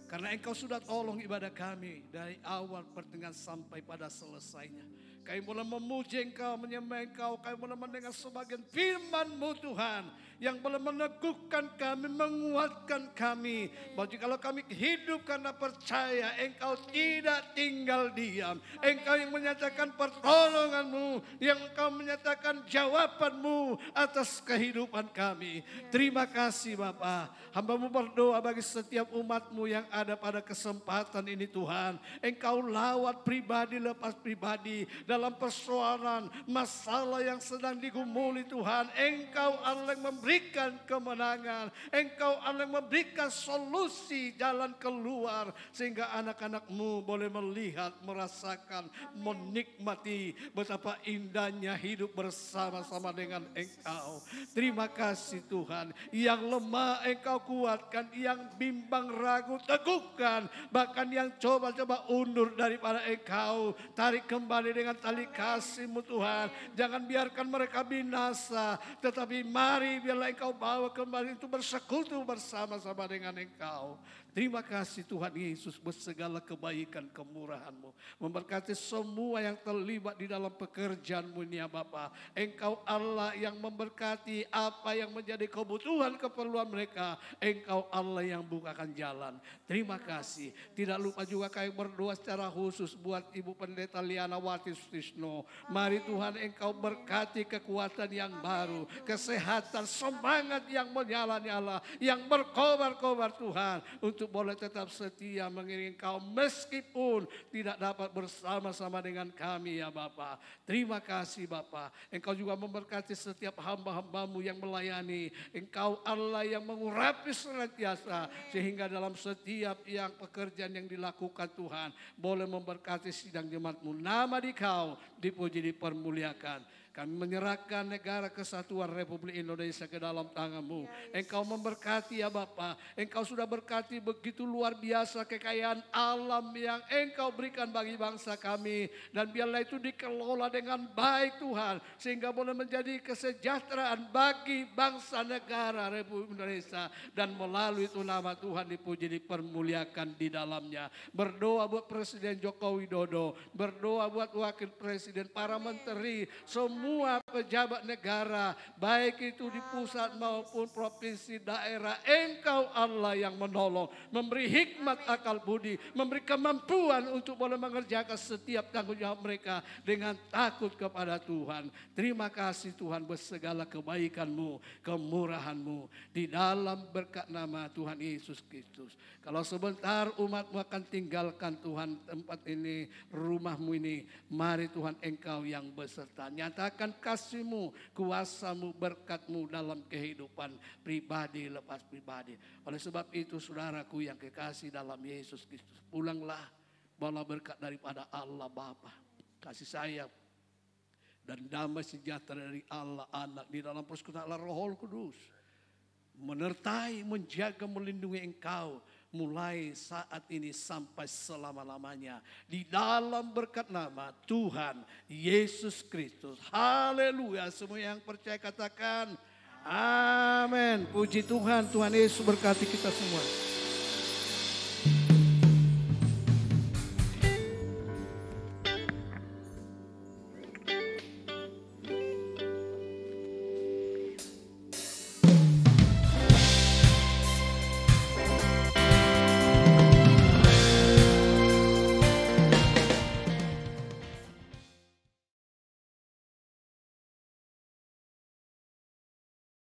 Karena Engkau sudah tolong ibadah kami dari awal pertengahan sampai pada selesainya. Kami boleh memuji Engkau, menyembah Engkau. Kami boleh mendengar sebagian firman-Mu Tuhan. Yang boleh meneguhkan kami, menguatkan kami. Bahwa jikalau kami hidup karena percaya, Engkau tidak tinggal diam. Engkau yang menyatakan pertolongan-Mu. Yang Engkau menyatakan jawaban-Mu atas kehidupan kami. Terima kasih Bapa. Hamba-Mu berdoa bagi setiap umat-Mu yang ada pada kesempatan ini Tuhan. Engkau lawat pribadi lepas pribadi dalam persoalan masalah yang sedang digumuli Tuhan. Engkau Allah yang memberikan kemenangan. Engkau Allah yang memberikan solusi jalan keluar. Sehingga anak-anak-Mu boleh melihat, merasakan, menikmati betapa indahnya hidup bersama-sama dengan Engkau. Terima kasih Tuhan. Yang lemah Engkau kuatkan, yang bimbang ragu teguhkan. Bahkan yang coba-coba undur daripada Engkau, tarik kembali dengan tali kasih-Mu Tuhan. Jangan biarkan mereka binasa, tetapi mari biarlah Engkau bawa kembali untuk bersekutu bersama-sama dengan Engkau. Terima kasih Tuhan Yesus bersegala kebaikan kemurahan-Mu. Memberkati semua yang terlibat di dalam pekerjaan-Mu ini ya Bapa. Engkau Allah yang memberkati apa yang menjadi kebutuhan keperluan mereka. Engkau Allah yang bukakan jalan. Terima kasih. Tidak lupa juga kami berdoa secara khusus buat Ibu Pendeta Liana Wati Sustisno. Mari Tuhan Engkau berkati kekuatan yang baru. Kesehatan, semangat yang menyala-nyala. Yang berkobar-kobar Tuhan. Untuk boleh tetap setia mengiringi Engkau meskipun tidak dapat bersama-sama dengan kami ya Bapa. Terima kasih Bapa. Engkau juga memberkati setiap hamba-hamba-Mu yang melayani. Engkau Allah yang mengurapi senantiasa. Sehingga dalam setiap yang pekerjaan yang dilakukan Tuhan. Boleh memberkati sidang jemaat-Mu. Nama Dikau dipuji dipermuliakan. Kami menyerahkan negara kesatuan Republik Indonesia ke dalam tangan-Mu. Engkau memberkati ya Bapa. Engkau sudah berkati begitu luar biasa kekayaan alam yang Engkau berikan bagi bangsa kami. Dan biarlah itu dikelola dengan baik Tuhan. Sehingga boleh menjadi kesejahteraan bagi bangsa negara Republik Indonesia. Dan melalui itu nama Tuhan dipuji dipermuliakan di dalamnya. Berdoa buat Presiden Joko Widodo. Berdoa buat Wakil Presiden, para menteri, semua pejabat negara, baik itu di pusat maupun provinsi daerah. Engkau Allah yang menolong, memberi hikmat akal budi, memberi kemampuan untuk boleh mengerjakan setiap tanggung jawab mereka dengan takut kepada Tuhan. Terima kasih Tuhan bersegala kebaikan-Mu, kemurahan-Mu di dalam berkat nama Tuhan Yesus Kristus. Kalau sebentar umat-Mu akan tinggalkan Tuhan tempat ini, rumah-Mu ini, mari Tuhan Engkau yang beserta. Nyatakan kasih-Mu, kuasa-Mu, berkat-Mu dalam kehidupan pribadi lepas pribadi. Oleh sebab itu saudaraku yang kekasih dalam Yesus Kristus, pulanglah bawa berkat daripada Allah Bapa, kasih sayang dan damai sejahtera dari Allah Anak di dalam persekutuan Allah Roh Kudus menyertai, menjaga, melindungi engkau mulai saat ini sampai selama-lamanya. Di dalam berkat nama Tuhan Yesus Kristus. Haleluya. Semua yang percaya katakan amin. Puji Tuhan. Tuhan Yesus berkati kita semua.